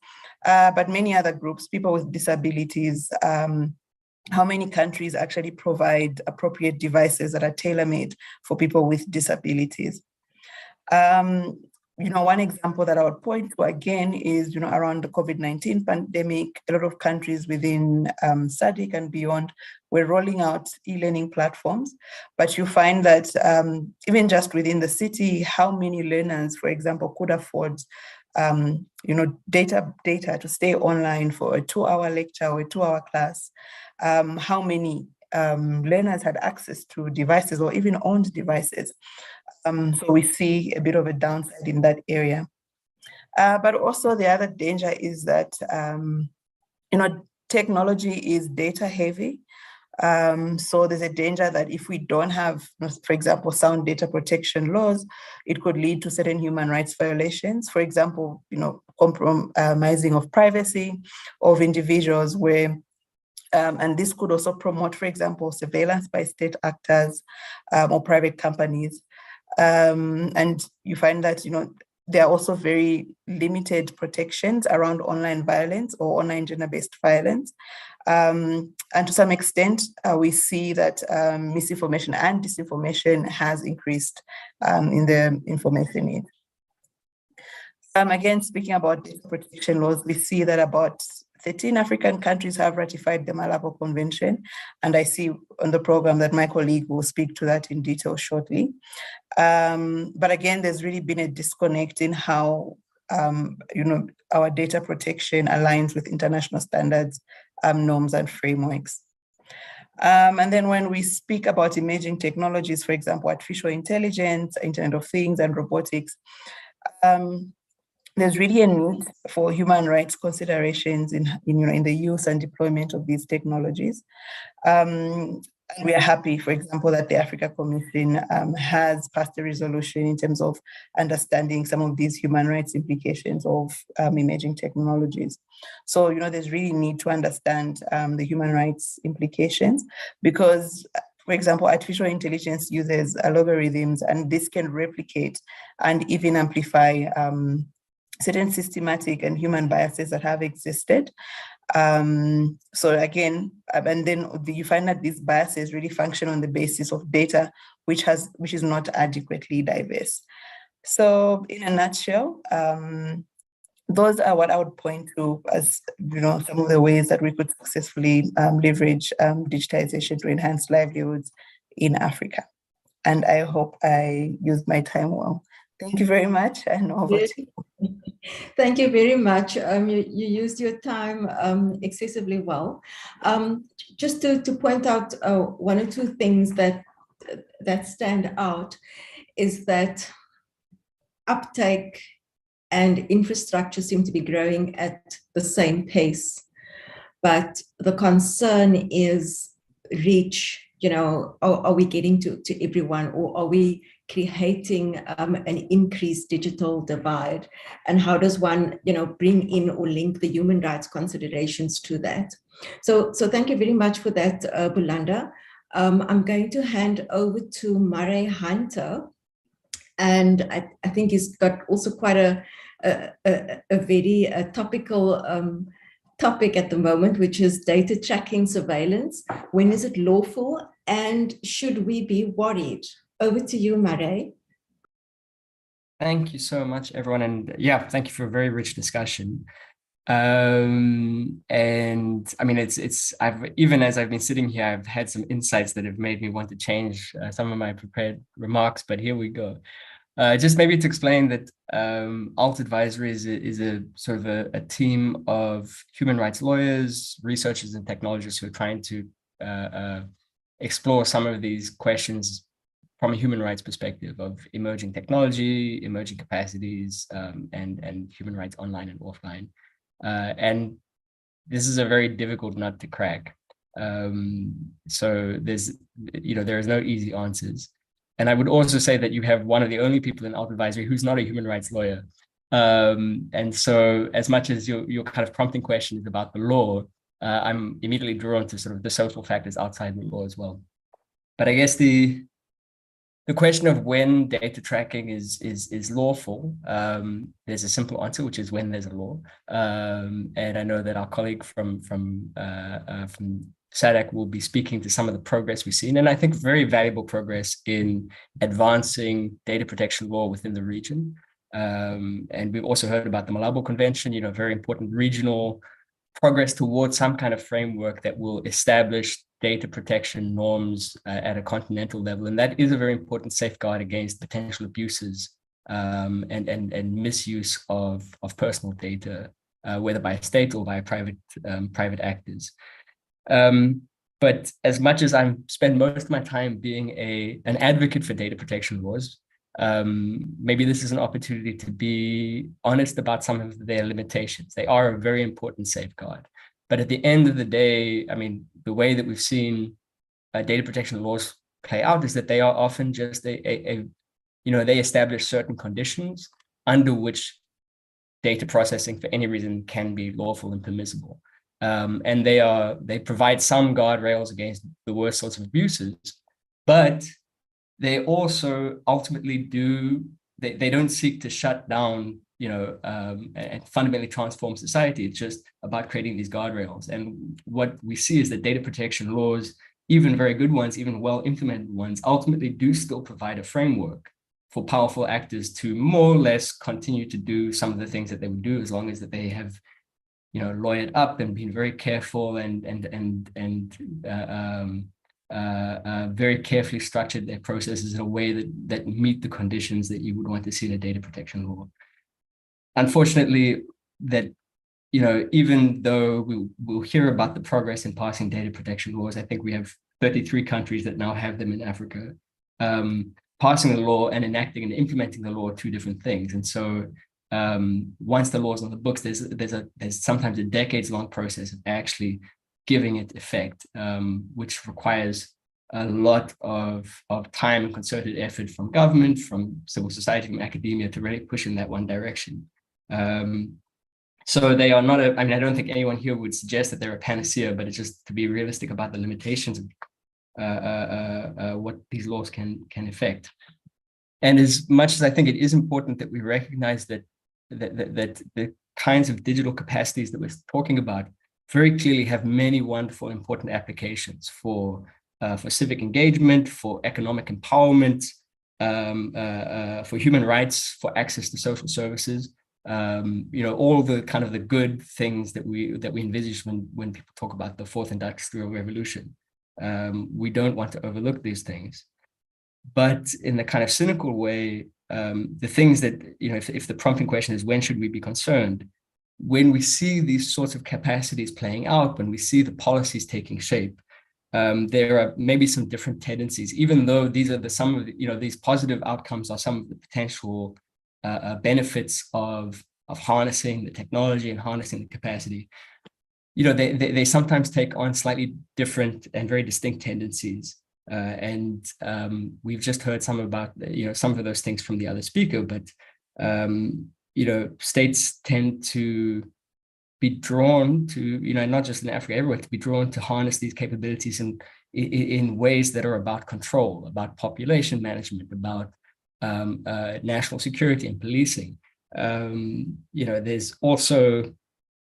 but many other groups, people with disabilities. How many countries actually provide appropriate devices that are tailor-made for people with disabilities? One example that I would point to again is, around the COVID-19 pandemic, a lot of countries within SADC and beyond were rolling out e-learning platforms. But you find that even just within the city, how many learners, for example, could afford data to stay online for a 2-hour lecture or a 2-hour class? How many learners had access to devices or even owned devices? So we see a bit of a downside in that area. But also the other danger is that, technology is data heavy. So there's a danger that if we don't have, for example, sound data protection laws, it could lead to certain human rights violations. For example, compromising of privacy of individuals where, and this could also promote, for example, surveillance by state actors or private companies. And you find that, there are also very limited protections around online violence or online gender-based violence. And to some extent, we see that misinformation and disinformation has increased in the information age. Again, speaking about data protection laws, we see that about 13 African countries have ratified the Malabo Convention, and I see on the program that my colleague will speak to that in detail shortly. But again, there's really been a disconnect in how our data protection aligns with international standards, norms, and frameworks. And then when we speak about emerging technologies, for example, artificial intelligence, Internet of Things, and robotics, there's really a need for human rights considerations in the use and deployment of these technologies. And we are happy, for example, that the Africa Commission has passed a resolution in terms of understanding some of these human rights implications of emerging technologies. So, there's really need to understand the human rights implications because, for example, artificial intelligence uses algorithms, and this can replicate and even amplify certain systematic and human biases that have existed. So again, and then you find that these biases really function on the basis of data which is not adequately diverse. So in a nutshell, those are what I would point to as, some of the ways that we could successfully leverage digitization to enhance livelihoods in Africa. And I hope I used my time well. Thank you very much, and over to you. Thank you very much. You used your time excessively well. Just to point out one or two things that stand out is that uptake and infrastructure seem to be growing at the same pace. But the concern is reach, are we getting to everyone, or are we creating an increased digital divide? And how does one, bring in or link the human rights considerations to that? So thank you very much for that, Bulanda. I'm going to hand over to Murray Hunter. And I think he's got also quite a very topical topic at the moment, which is data tracking surveillance. When is it lawful, and should we be worried? Over to you, Murray. Thank you so much, everyone. And yeah, thank you for a very rich discussion. And I mean, even as I've been sitting here, I've had some insights that have made me want to change some of my prepared remarks, but here we go. Just maybe to explain that Alt Advisory is a sort of a team of human rights lawyers, researchers, and technologists who are trying to explore some of these questions from a human rights perspective of emerging technology, emerging capacities, and human rights online and offline. And this is a very difficult nut to crack. So there is no easy answers. And I would also say that you have one of the only people in Alt Advisory who's not a human rights lawyer. And so as much as your kind of prompting question is about the law, I'm immediately drawn to sort of the social factors outside the law as well. But I guess the question of when data tracking is lawful, there's a simple answer, which is when there's a law. And I know that our colleague from SADC will be speaking to some of the progress we've seen, and I think very valuable progress in advancing data protection law within the region. And we've also heard about the Malabo Convention, very important regional progress towards some kind of framework that will establish data protection norms at a continental level. And that is a very important safeguard against potential abuses and misuse of personal data, whether by a state or by private actors. But as much as I spend most of my time being an advocate for data protection laws, maybe this is an opportunity to be honest about some of their limitations. They are a very important safeguard. But at the end of the day, I mean, the way that we've seen data protection laws play out is that they are often just they establish certain conditions under which data processing for any reason can be lawful and permissible. And they provide some guardrails against the worst sorts of abuses, but they also ultimately they don't seek to shut down, and fundamentally transform society. It's just about creating these guardrails. And what we see is that data protection laws, even very good ones, even well-implemented ones, ultimately do still provide a framework for powerful actors to more or less continue to do some of the things that they would do, as long as that they have lawyered up and been very careful and very carefully structured their processes in a way that meet the conditions that you would want to see in a data protection law. Unfortunately, that even though we'll hear about the progress in passing data protection laws, I think we have 33 countries that now have them in Africa. Passing the law and enacting and implementing the law are two different things. And so once the law is on the books, there's sometimes a decades-long process of actually giving it effect, which requires a lot of time and concerted effort from government, from civil society, from academia to really push in that one direction. So they are not I don't think anyone here would suggest that they're a panacea, but it's just to be realistic about the limitations of what these laws can affect. And as much as I think it is important that we recognize that the kinds of digital capacities that we're talking about very clearly have many wonderful, important applications for civic engagement, for economic empowerment, for human rights, for access to social services. All the kind of the good things that we envisage when people talk about the fourth industrial revolution. We don't want to overlook these things, but in the kind of cynical way, the things that, if the prompting question is when should we be concerned, when we see these sorts of capacities playing out, when we see the policies taking shape, there are maybe some different tendencies, even though these are some of the, these positive outcomes are some of the potential benefits of harnessing the technology and harnessing the capacity. They sometimes take on slightly different and very distinct tendencies. We've just heard some about, some of those things from the other speaker, but, states tend to be drawn to, not just in Africa, everywhere, to be drawn to harness these capabilities in ways that are about control, about population management, about national security and policing. There's also,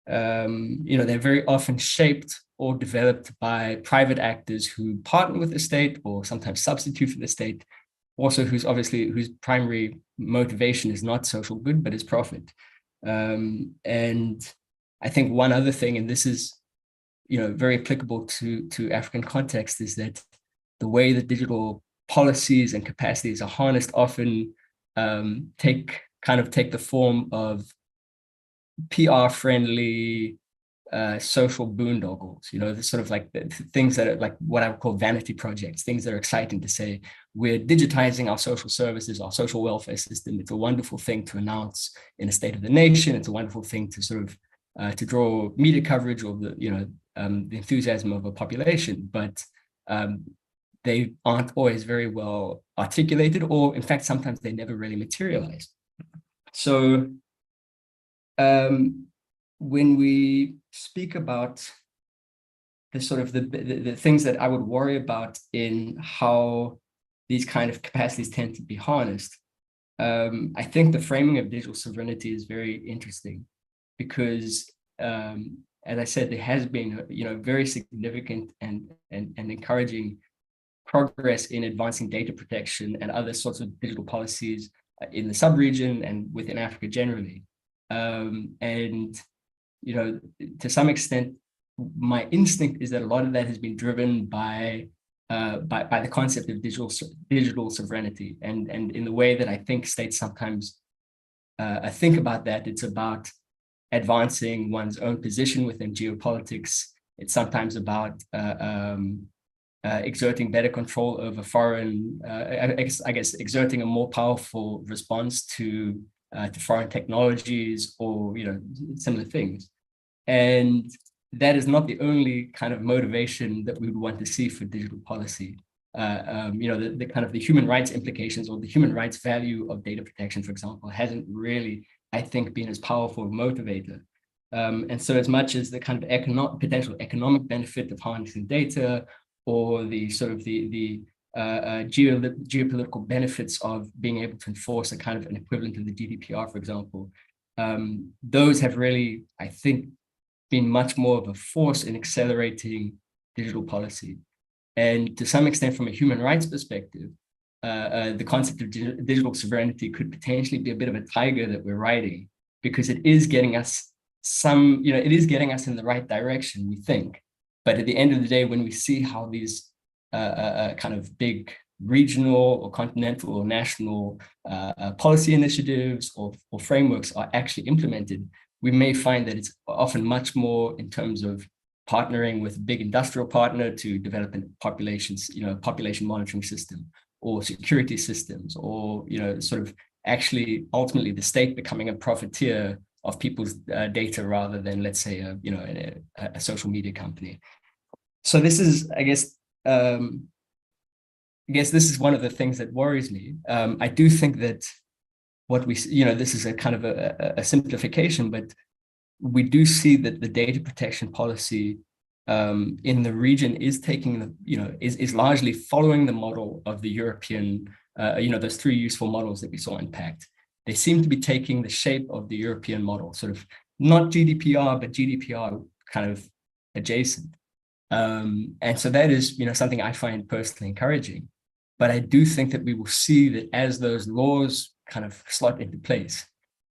they're very often shaped or developed by private actors who partner with the state or sometimes substitute for the state, also whose primary motivation is not social good, but is profit. And I think one other thing, and this is, very applicable to African context, is that the way that digital policies and capacities are harnessed often take the form of PR-friendly social boondoggles, the sort of like the things that are like what I would call vanity projects, things that are exciting to say, we're digitizing our social services, our social welfare system. It's a wonderful thing to announce in a State of the Nation. It's a wonderful thing to sort of to draw media coverage of the enthusiasm of a population, but they aren't always very well articulated, or in fact, sometimes they never really materialize. So when we speak about the sort of the things that I would worry about in how these kind of capacities tend to be harnessed, I think the framing of digital sovereignty is very interesting because, as I said, there has been very significant and encouraging progress in advancing data protection and other sorts of digital policies in the sub-region and within Africa generally. To some extent, my instinct is that a lot of that has been driven by the concept of digital sovereignty, and in the way that I think states sometimes think about that, it's about advancing one's own position within geopolitics. It's sometimes about exerting better control over foreign, I guess exerting a more powerful response to foreign technologies or similar things. And that is not the only kind of motivation that we would want to see for digital policy. The kind of the human rights implications or the human rights value of data protection, for example, hasn't really, I think, been as powerful a motivator. And so as much as the kind of potential economic benefit of harnessing data, or the sort of the geopolitical benefits of being able to enforce a kind of an equivalent of the GDPR, for example, those have really, I think, been much more of a force in accelerating digital policy. And to some extent, from a human rights perspective, the concept of digital sovereignty could potentially be a bit of a tiger that we're riding, because it is getting us it is getting us in the right direction, we think. But at the end of the day, when we see how these kind of big regional or continental or national policy initiatives or frameworks are actually implemented, we may find that it's often much more in terms of partnering with a big industrial partner to develop a population monitoring system or security systems, or sort of actually ultimately the state becoming a profiteer of people's data rather than, let's say, a social media company. So this is, I guess this is one of the things that worries me. I do think that what we, this is a kind of a simplification, but we do see that the data protection policy in the region is taking is largely following the model of the European, those three useful models that we saw unpacked. They seem to be taking the shape of the European model, sort of not GDPR, but GDPR kind of adjacent. And so that is, something I find personally encouraging. But I do think that we will see that as those laws kind of slot into place,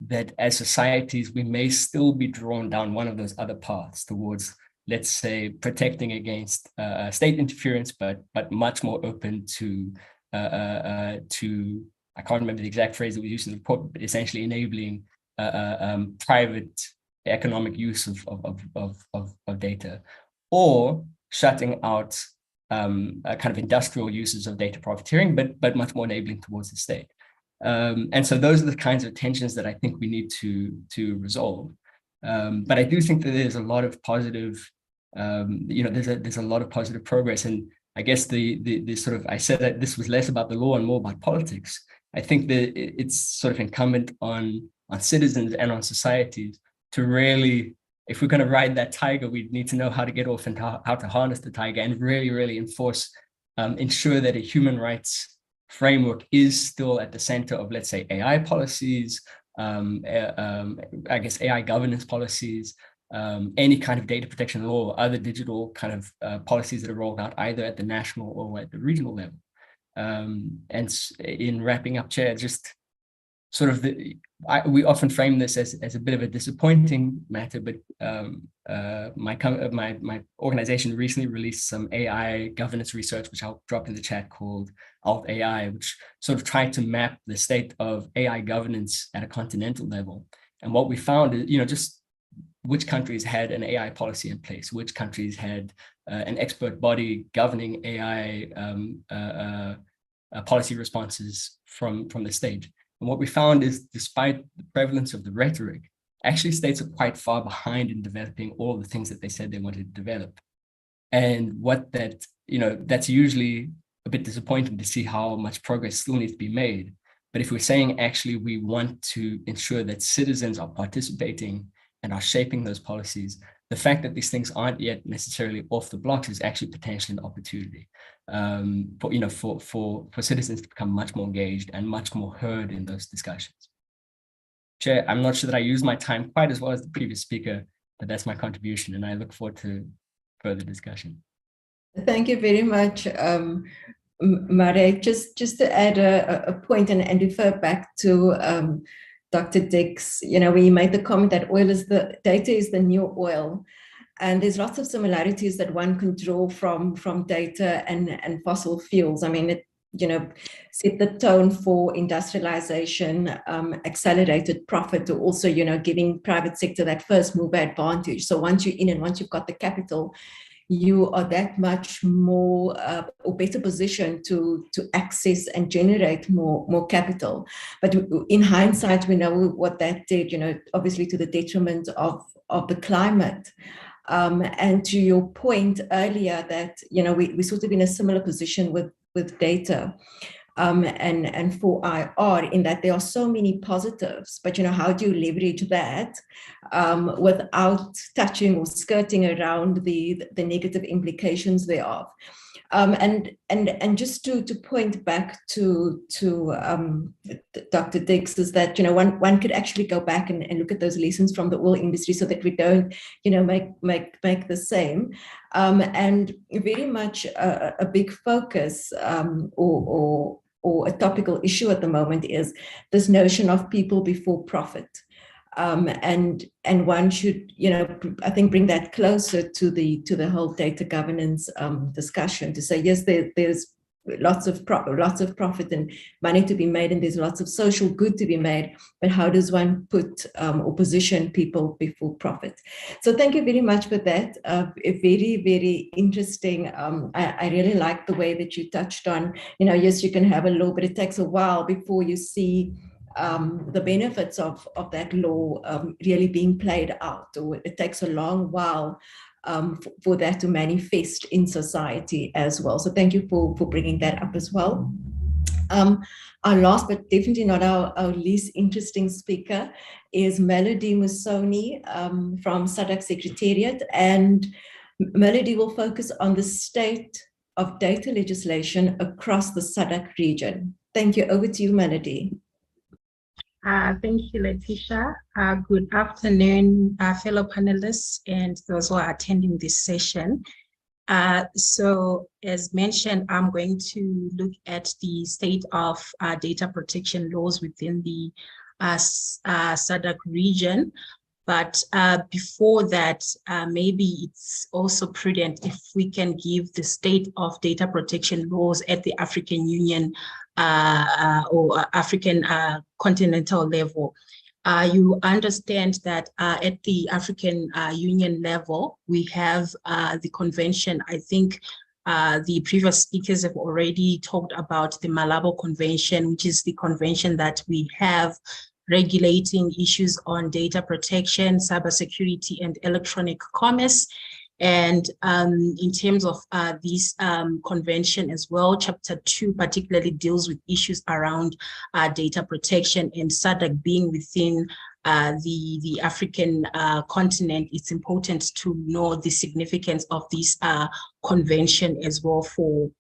that as societies, we may still be drawn down one of those other paths towards, let's say, protecting against state interference, but much more open to I can't remember the exact phrase that we used in the report, but essentially enabling private economic use of data, or shutting out kind of industrial uses of data profiteering, but much more enabling towards the state. And so those are the kinds of tensions that I think we need to resolve. But I do think that there's a lot of positive, there's a lot of positive progress. And I guess the sort of, I said that this was less about the law and more about politics. I think that it's sort of incumbent on citizens and on societies to really, if we're going to ride that tiger, we need to know how to get off and how to harness the tiger and really, really ensure that a human rights framework is still at the center of, let's say, AI policies, I guess AI governance policies, any kind of data protection law, or other digital kind of policies that are rolled out either at the national or at the regional level. And in wrapping up, Chair, just sort of we often frame this as a bit of a disappointing matter, but my organization recently released some AI governance research, which I'll drop in the chat, called Alt AI, which sort of tried to map the state of AI governance at a continental level. And what we found is, just which countries had an AI policy in place, which countries had an expert body governing AI policy responses from the state. And what we found is, despite the prevalence of the rhetoric, actually states are quite far behind in developing all the things that they said they wanted to develop. And what that, that's usually a bit disappointing to see how much progress still needs to be made. But if we're saying actually we want to ensure that citizens are participating and are shaping those policies, the fact that these things aren't yet necessarily off the blocks is actually potentially an opportunity for citizens to become much more engaged and much more heard in those discussions. Chair, I'm not sure that I used my time quite as well as the previous speaker, but that's my contribution, and I look forward to further discussion. Thank you very much, Marek. Just to add a point and refer back to Dr. Dix, when you made the comment that data is the new oil. And there's lots of similarities that one can draw from data and fossil fuels. I mean, it set the tone for industrialization, accelerated profit, or also, giving private sector that first mover advantage. So once you're in and once you've got the capital, you are that much more or better positioned to access and generate more capital. But in hindsight, we know what that did, obviously to the detriment of the climate. And to your point earlier that, we're sort of in a similar position with data and for IR, in that there are so many positives, but how do you leverage that without touching or skirting around the negative implications thereof? And just to point back to Dr. Dix, is that one could actually go back and look at those lessons from the oil industry so that we don't make the same. And very much a big focus or a topical issue at the moment is this notion of people before profit. And one should, I think, bring that closer to the whole data governance discussion, to say, yes, there's lots of profit and money to be made, and there's lots of social good to be made, but how does one put or position people before profit? So thank you very much for that. Very, very interesting. I really like the way that you touched on, yes, you can have a law, but it takes a while before you see the benefits of that law really being played out, or it takes a long while for that to manifest in society as well. So thank you for bringing that up as well. Our last, but definitely not our least interesting speaker, is Melody Musoni from SADC Secretariat, and Melody will focus on the state of data legislation across the SADC region. Thank you. Over to you, Melody. Thank you, Letitia. Good afternoon, fellow panelists and those who are attending this session. So as mentioned, I'm going to look at the state of data protection laws within the SADC region. But before that, maybe it's also prudent if we can give the state of data protection laws at the African Union or African continental level. You understand that at the African Union level, we have the convention. I think the previous speakers have already talked about the Malabo Convention, which is the convention that we have regulating issues on data protection, cybersecurity, and electronic commerce. And in terms of this convention as well, Chapter 2 particularly deals with issues around data protection, and SADC being within the African continent, it's important to know the significance of this convention as well for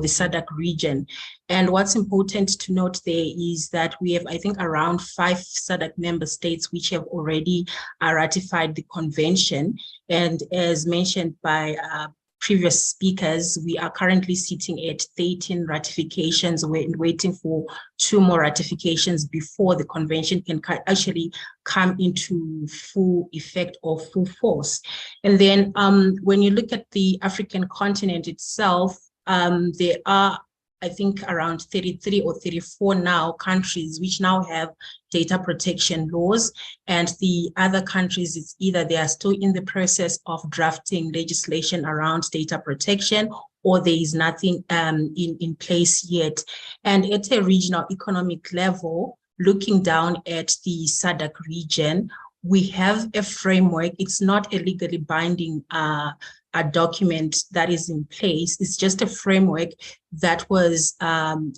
the SADC region. And what's important to note there is that we have, I think, around 5 SADC member states which have already ratified the convention. And as mentioned by previous speakers, we are currently sitting at 13 ratifications. We're waiting for 2 more ratifications before the convention can actually come into full effect or full force. And then when you look at the African continent itself, there are, I think, around 33 or 34 now countries which now have data protection laws, and the other countries, it's either they are still in the process of drafting legislation around data protection, or there is nothing in place yet. And at a regional economic level, looking down at the SADC region, we have a framework. It's not a legally binding a document that is in place. It's just a framework that was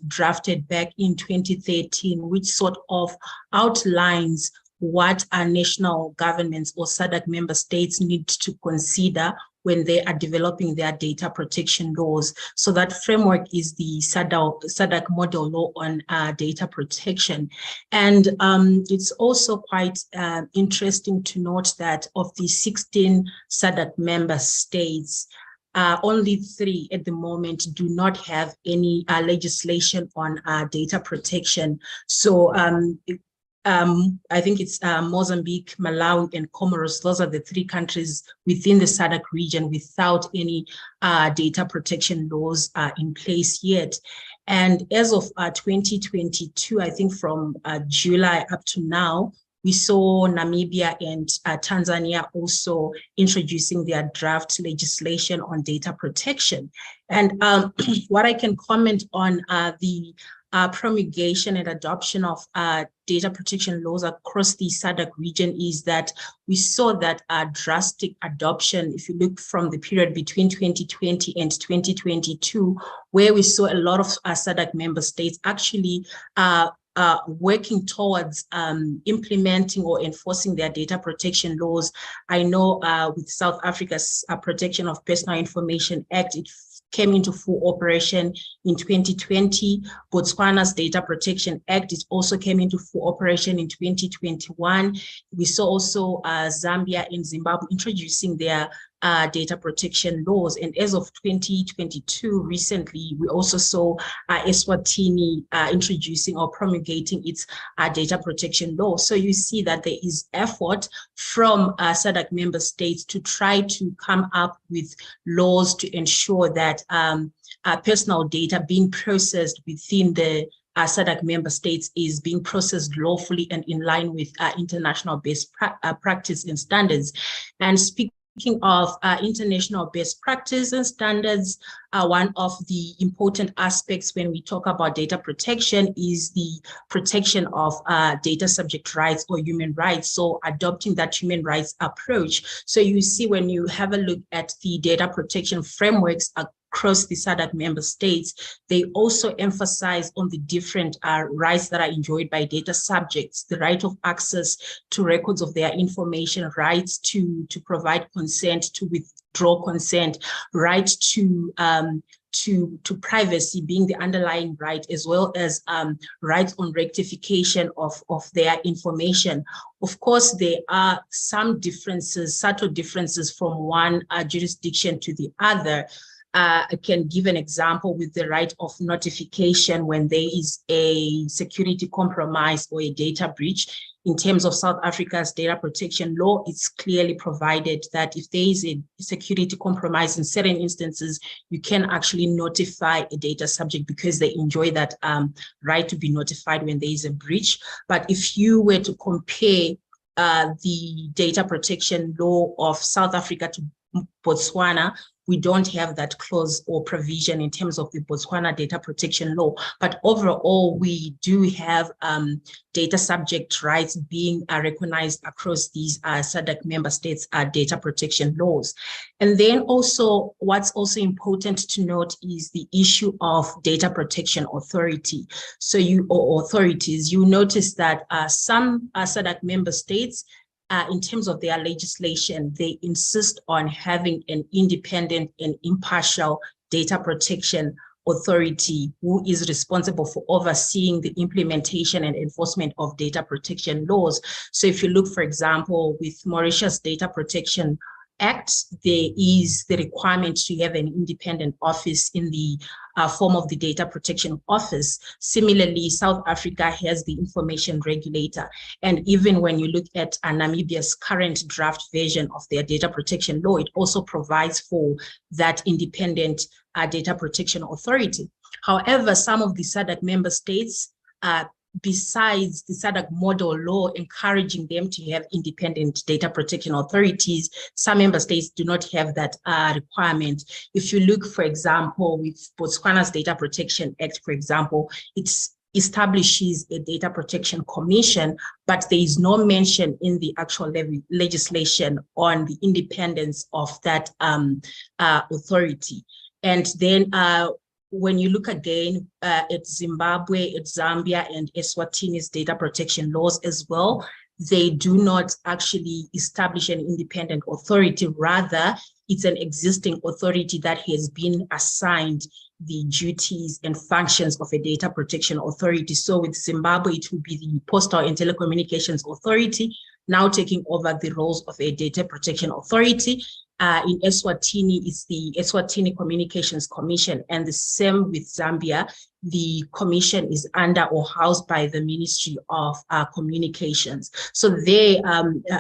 drafted back in 2013, which sort of outlines what our national governments or SADC member states need to consider when they are developing their data protection laws. So that framework is the SADC model law on data protection. And it's also quite interesting to note that of the 16 SADC member states, only 3 at the moment do not have any legislation on data protection. So I think it's Mozambique, Malawi, and Comoros. Those are the 3 countries within the SADC region without any data protection laws in place yet. And as of 2022, I think from July up to now, we saw Namibia and Tanzania also introducing their draft legislation on data protection. And what I can comment on the promulgation and adoption of data protection laws across the SADC region is that we saw that drastic adoption, if you look from the period between 2020 and 2022, where we saw a lot of SADC member states actually working towards implementing or enforcing their data protection laws. I know with South Africa's Protection of Personal Information Act, it came into full operation in 2020. Botswana's Data Protection Act, it also came into full operation in 2021. We saw also Zambia and Zimbabwe introducing their data protection laws. And as of 2022, recently, we also saw Eswatini introducing or promulgating its data protection law. So you see that there is effort from SADC member states to try to come up with laws to ensure that personal data being processed within the SADC member states is being processed lawfully and in line with international best practice and standards. And speaking of international best practice and standards, one of the important aspects when we talk about data protection is the protection of data subject rights or human rights. So adopting that human rights approach. So you see when you have a look at the data protection frameworks across the SADC member states, they also emphasize on the different rights that are enjoyed by data subjects, the right of access to records of their information, rights to provide consent, to withdraw consent, right to privacy being the underlying right, as well as rights on rectification of their information. Of course, there are some differences, subtle differences from one jurisdiction to the other. I can give an example with the right of notification when there is a security compromise or a data breach. In terms of South Africa's data protection law, it's clearly provided that if there is a security compromise in certain instances, you can actually notify a data subject because they enjoy that right to be notified when there is a breach. But if you were to compare the data protection law of South Africa to Botswana, we don't have that clause or provision in terms of the Botswana data protection law. But overall, we do have data subject rights being recognized across these SADC member states' data protection laws. And then also, what's also important to note is the issue of data protection authority. So authorities, you notice that some SADC member states, in terms of their legislation, they insist on having an independent and impartial data protection authority who is responsible for overseeing the implementation and enforcement of data protection laws. So if you look, for example, with Mauritius Data Protection Act, there is the requirement to have an independent office in the form of the Data Protection Office. Similarly, South Africa has the information regulator. And even when you look at Namibia's current draft version of their data protection law, it also provides for that independent data protection authority. However, some of the SADC member states, besides the SADC model law encouraging them to have independent data protection authorities, some member states do not have that requirement. If you look, for example, with Botswana's Data Protection Act, for example, it establishes a data protection commission, but there is no mention in the actual legislation on the independence of that authority. And then when you look again at Zimbabwe, at Zambia, and Eswatini's data protection laws as well, they do not actually establish an independent authority. Rather, it's an existing authority that has been assigned the duties and functions of a data protection authority. So with Zimbabwe, it will be the Postal and Telecommunications Authority, now taking over the roles of a data protection authority. In Eswatini, it's the Eswatini Communications Commission, and the same with Zambia. The commission is under or housed by the Ministry of Communications. So they,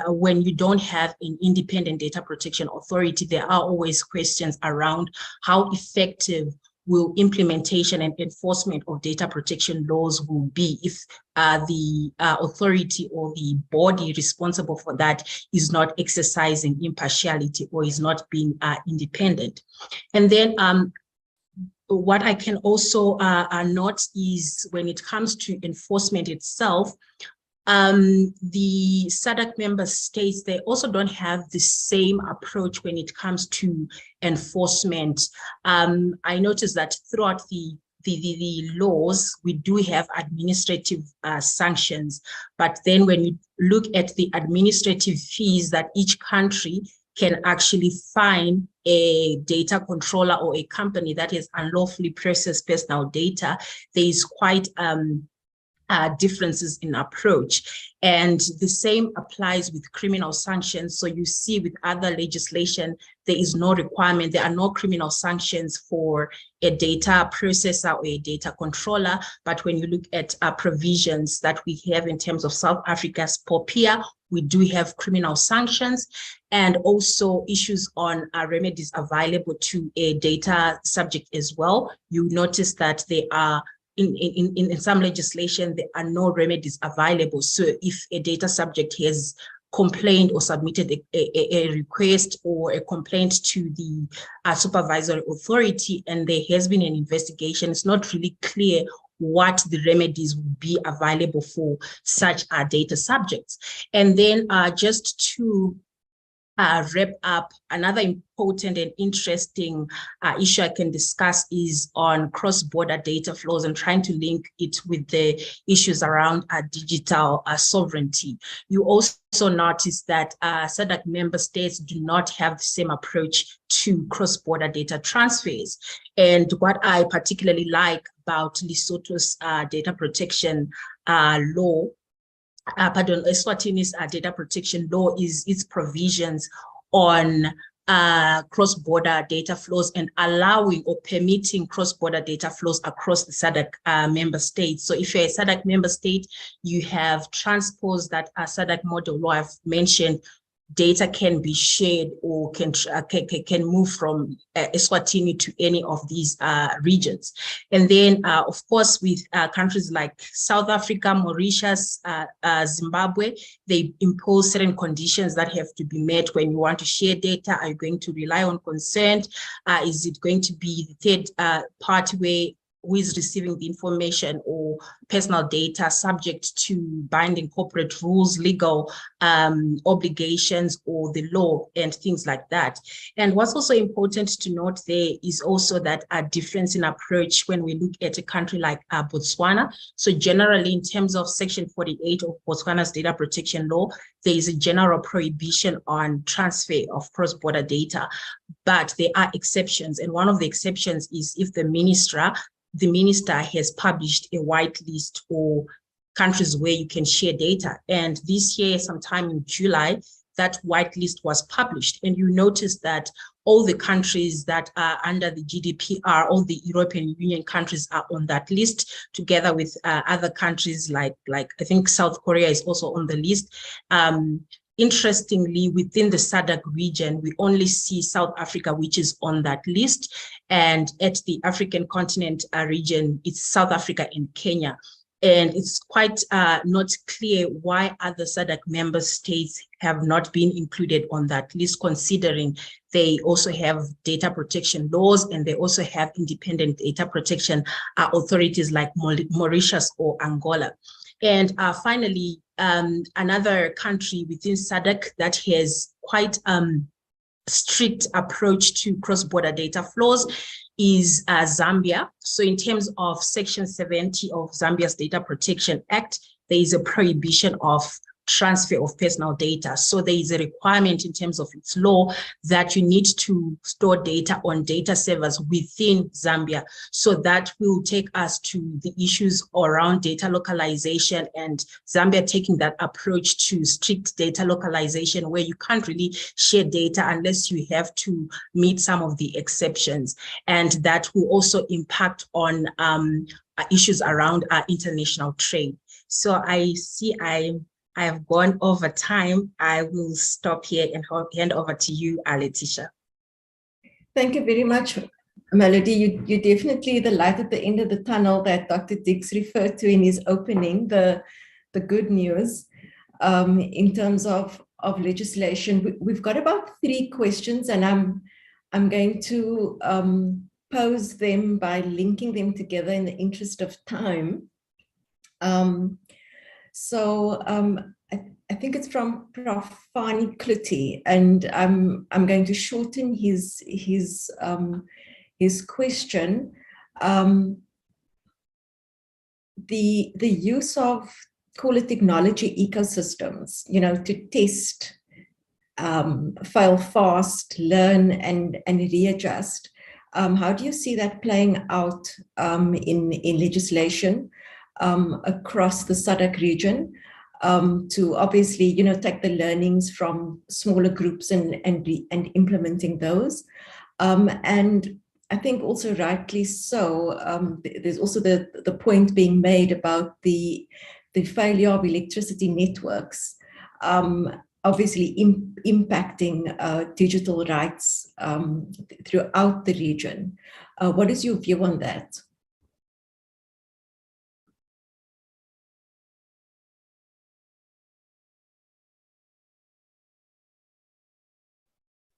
when you don't have an independent data protection authority, there are always questions around how effective will implementation and enforcement of data protection laws will be if the authority or the body responsible for that is not exercising impartiality or is not being independent. And then what I can also note is when it comes to enforcement itself, the SADC member states, they also don't have the same approach when it comes to enforcement. I noticed that throughout the laws, we do have administrative sanctions, but then when you look at the administrative fees that each country can actually fine a data controller or a company that has unlawfully processed personal data, there is quite differences in approach. And the same applies with criminal sanctions. So you see with other legislation, there is no requirement, there are no criminal sanctions for a data processor or a data controller. But when you look at provisions that we have in terms of South Africa's POPIA, we do have criminal sanctions and also issues on remedies available to a data subject as well. You notice that there are in some legislation, there are no remedies available. So if a data subject has complained or submitted a request or a complaint to the supervisory authority and there has been an investigation, it's not really clear what the remedies would be available for such data subjects. And then just to wrap up, another important and interesting issue I can discuss is on cross-border data flows and trying to link it with the issues around digital sovereignty. You also notice that SADC member states do not have the same approach to cross-border data transfers. And what I particularly like about Lesotho's data protection law, Eswatini's data protection law is its provisions on cross-border data flows and allowing or permitting cross-border data flows across the SADC member states. So if you're a SADC member state, you have transposed that SADC model law I've mentioned. Data can be shared or can move from Eswatini to any of these regions. And then, of course, with countries like South Africa, Mauritius, Zimbabwe, they impose certain conditions that have to be met when you want to share data. Are you going to rely on consent? Is it going to be the third party who is receiving the information or personal data subject to binding corporate rules, legal obligations, or the law and things like that. And what's also important to note there is also that a difference in approach when we look at a country like Botswana. So generally in terms of Section 48 of Botswana's data protection law, there is a general prohibition on transfer of cross-border data, but there are exceptions. And one of the exceptions is if the minister has published a white list for countries where you can share data. And this year, sometime in July, that white list was published. And you notice that all the countries that are under the GDPR, all the European Union countries are on that list, together with other countries like I think South Korea is also on the list. Interestingly, within the SADC region, we only see South Africa, which is on that list. And at the African continent region, it's South Africa and Kenya. And it's quite not clear why other SADC member states have not been included on that list, considering they also have data protection laws and they also have independent data protection authorities like Mauritius or Angola. And finally, another country within SADC that has quite strict approach to cross-border data flows is Zambia. So in terms of Section 70 of Zambia's Data Protection Act, there is a prohibition of transfer of personal data. So there is a requirement in terms of its law that you need to store data on data servers within Zambia. So that will take us to the issues around data localization and Zambia taking that approach to strict data localization where you can't really share data unless you have to meet some of the exceptions. And that will also impact on issues around international trade. So I see I have gone over time. I will stop here and hand over to you, Letitia. Thank you very much, Melody. You definitely the light at the end of the tunnel that Dr. Dix referred to in his opening, the good news in terms of legislation. We've got about 3 questions, and I'm going to pose them by linking them together in the interest of time. So I think it's from Prof. Fani Kluti, and I'm going to shorten his question. The use of, call it, technology ecosystems, to test, fail fast, learn, and readjust. How do you see that playing out in legislation across the SADC region, to obviously, take the learnings from smaller groups and implementing those. And I think also rightly so, there's also the point being made about the failure of electricity networks, obviously impacting digital rights throughout the region. What is your view on that?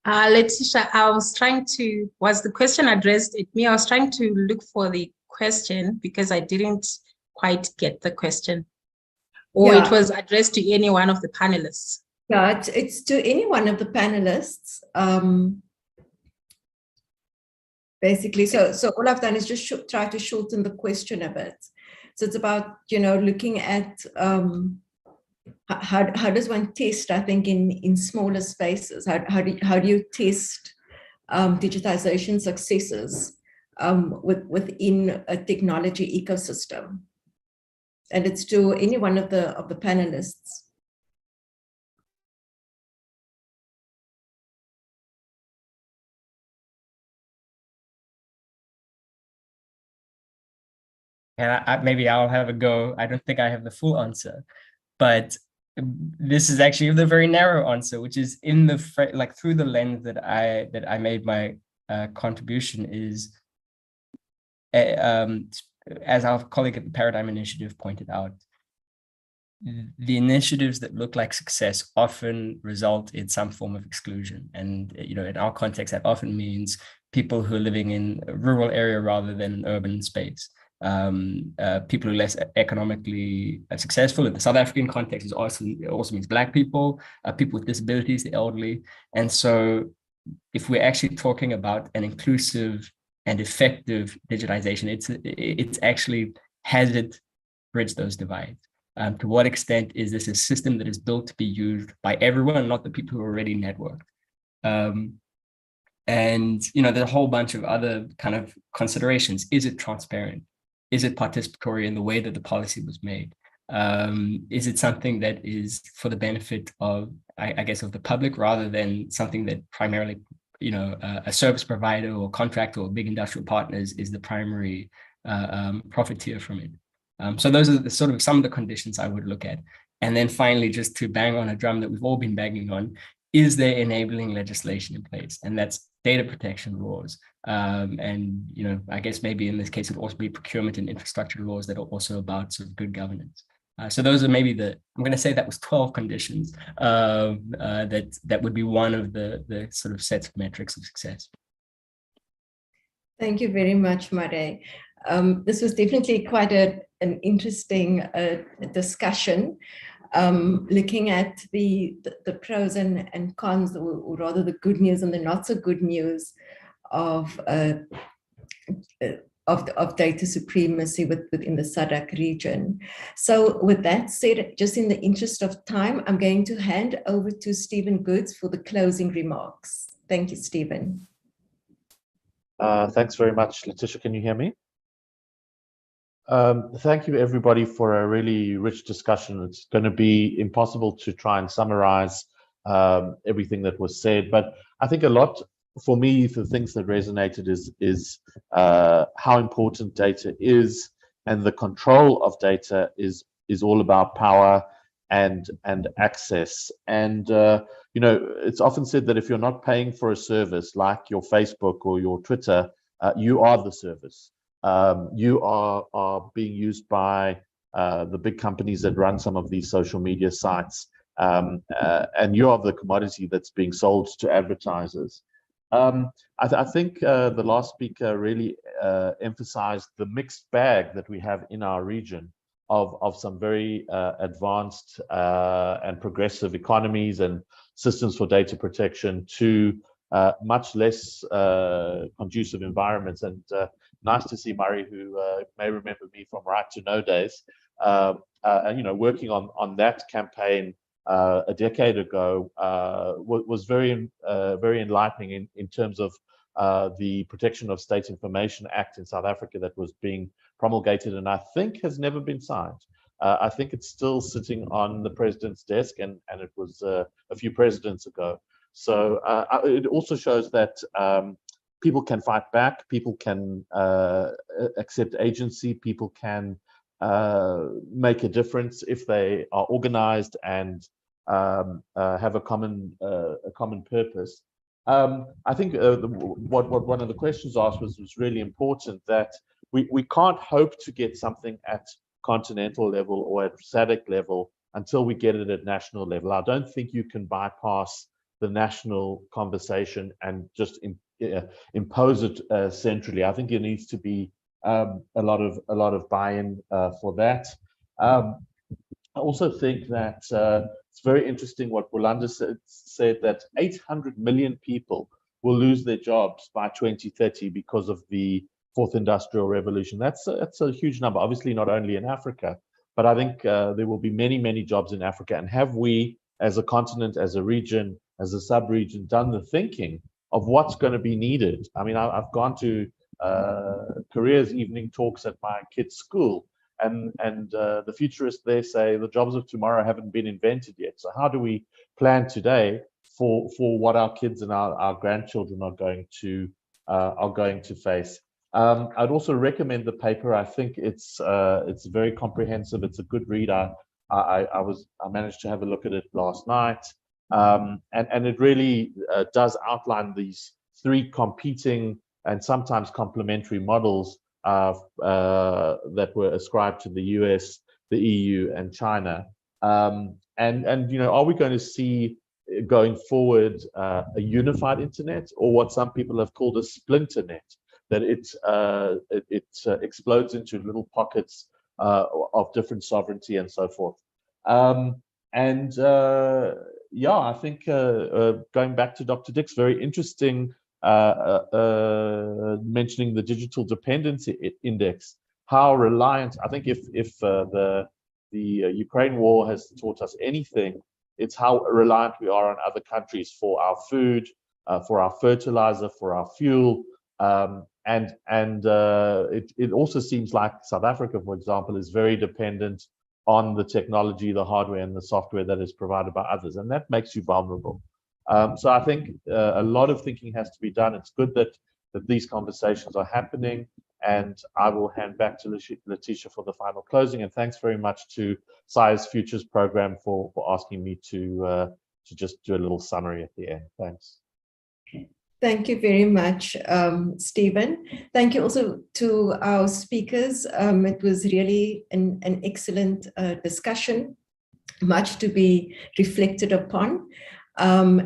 Letitia, was the question addressed at me? I was trying to look for the question because I didn't quite get the question. Or It was addressed to any one of the panelists. Yeah, it's to any one of the panelists. Basically, so all I've done is just try to shorten the question a bit. So it's about, looking at how does one test, I think, in smaller spaces? How do you test digitization successes within a technology ecosystem? And it's to any one of the panelists. And maybe I'll have a go. I don't think I have the full answer, but this is actually the very narrow answer, which is in the through the lens that I made my contribution is, as our colleague at the Paradigm Initiative pointed out, the initiatives that look like success often result in some form of exclusion. And, in our context, that often means people who are living in a rural area rather than an urban space. People who are less economically successful. In the South African context, it also means Black people, people with disabilities, the elderly. And so if we're actually talking about an inclusive and effective digitization, it's actually, has it bridged those divides? To what extent is this a system that is built to be used by everyone, not the people who are already networked? And, there's a whole bunch of other kind of considerations. Is it transparent? Is it participatory in the way that the policy was made? Is it something that is for the benefit of, I guess, of the public, rather than something that primarily, a service provider or contractor or big industrial partners is the primary profiteer from it? So those are sort of some of the conditions I would look at. And then finally, just to bang on a drum that we've all been banging on, is there enabling legislation in place? And that's data protection laws. And, I guess maybe in this case, it would also be procurement and infrastructure laws that are also about sort of good governance. So those are maybe I'm going to say that was 12 conditions that would be one of the sort of sets of metrics of success. Thank you very much, Mare. This was definitely quite an interesting discussion, looking at the pros and cons, or rather the good news and the not so good news of data supremacy within the SADC region. So with that said, just in the interest of time, I'm going to hand over to Stephen Goods for the closing remarks. Thank you, Stephen. Thanks very much, Letitia. Can you hear me? Thank you, everybody, for a really rich discussion. It's going to be impossible to try and summarize everything that was said, but I think a lot, for me, the things that resonated is how important data is, and the control of data is all about power and access. And it's often said that if you're not paying for a service like your Facebook or your Twitter, you are the service. You are being used by the big companies that run some of these social media sites, and you are the commodity that's being sold to advertisers. I think the last speaker really emphasized the mixed bag that we have in our region of some very advanced and progressive economies and systems for data protection to much less conducive environments. And nice to see Murray, who may remember me from Right to Know days, working on that campaign a decade ago was very enlightening in terms of the Protection of State Information Act in South Africa that was being promulgated, and I think has never been signed. I think it's still sitting on the president's desk, and it was a few presidents ago. So it also shows that people can fight back, people can accept agency, people can make a difference if they are organized and have a common purpose. I think what one of the questions asked was really important, that we can't hope to get something at continental level or at SADC level until we get it at national level. I don't think you can bypass the national conversation and just impose it centrally. I think there needs to be a lot of buy-in for that. I also think that it's very interesting what Rolanda said that 800 million people will lose their jobs by 2030 because of the fourth industrial revolution. That's a huge number, obviously not only in Africa, but I think there will be many, many jobs in Africa. And have we, as a continent, as a region, as a sub-region, done the thinking of what's going to be needed? I mean, I've gone to careers evening talks at my kids' school, and the futurists there say the jobs of tomorrow haven't been invented yet. So how do we plan today for what our kids and our grandchildren are going to face? I'd also recommend the paper. I think it's very comprehensive. It's a good read. I managed to have a look at it last night, and it really does outline these three competing and sometimes complementary models that were ascribed to the US, the EU, and China. And you know, are we going to see going forward a unified internet, or what some people have called a splinternet? That it explodes into little pockets of different sovereignty and so forth. Yeah, I think going back to Dr. Dick's very interesting mentioning the digital dependency index, how reliant, I think if the Ukraine war has taught us anything, it's how reliant we are on other countries for our food, for our fertilizer, for our fuel. It also seems like South Africa, for example, is very dependent on the technology, the hardware, and the software that is provided by others, and that makes you vulnerable. So I think a lot of thinking has to be done. It's good that these conversations are happening, and I will hand back to Letitia for the final closing. And thanks very much to SAI's Futures program for asking me to just do a little summary at the end. Thanks. Thank you very much, Stephen. Thank you also to our speakers. It was really an excellent discussion, much to be reflected upon.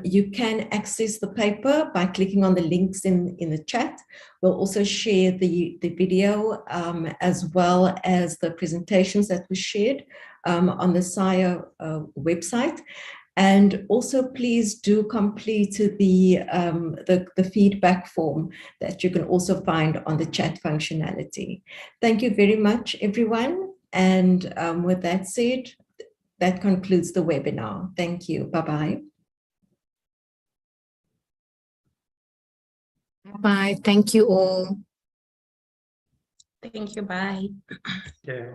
You can access the paper by clicking on the links in the chat. We'll also share the video as well as the presentations that were shared on the SAIA website. And also, please do complete the feedback form that you can also find on the chat functionality. Thank you very much, everyone. And with that said, that concludes the webinar. Thank you. Bye-bye. Bye. Thank you all. Thank you. Bye. Yeah.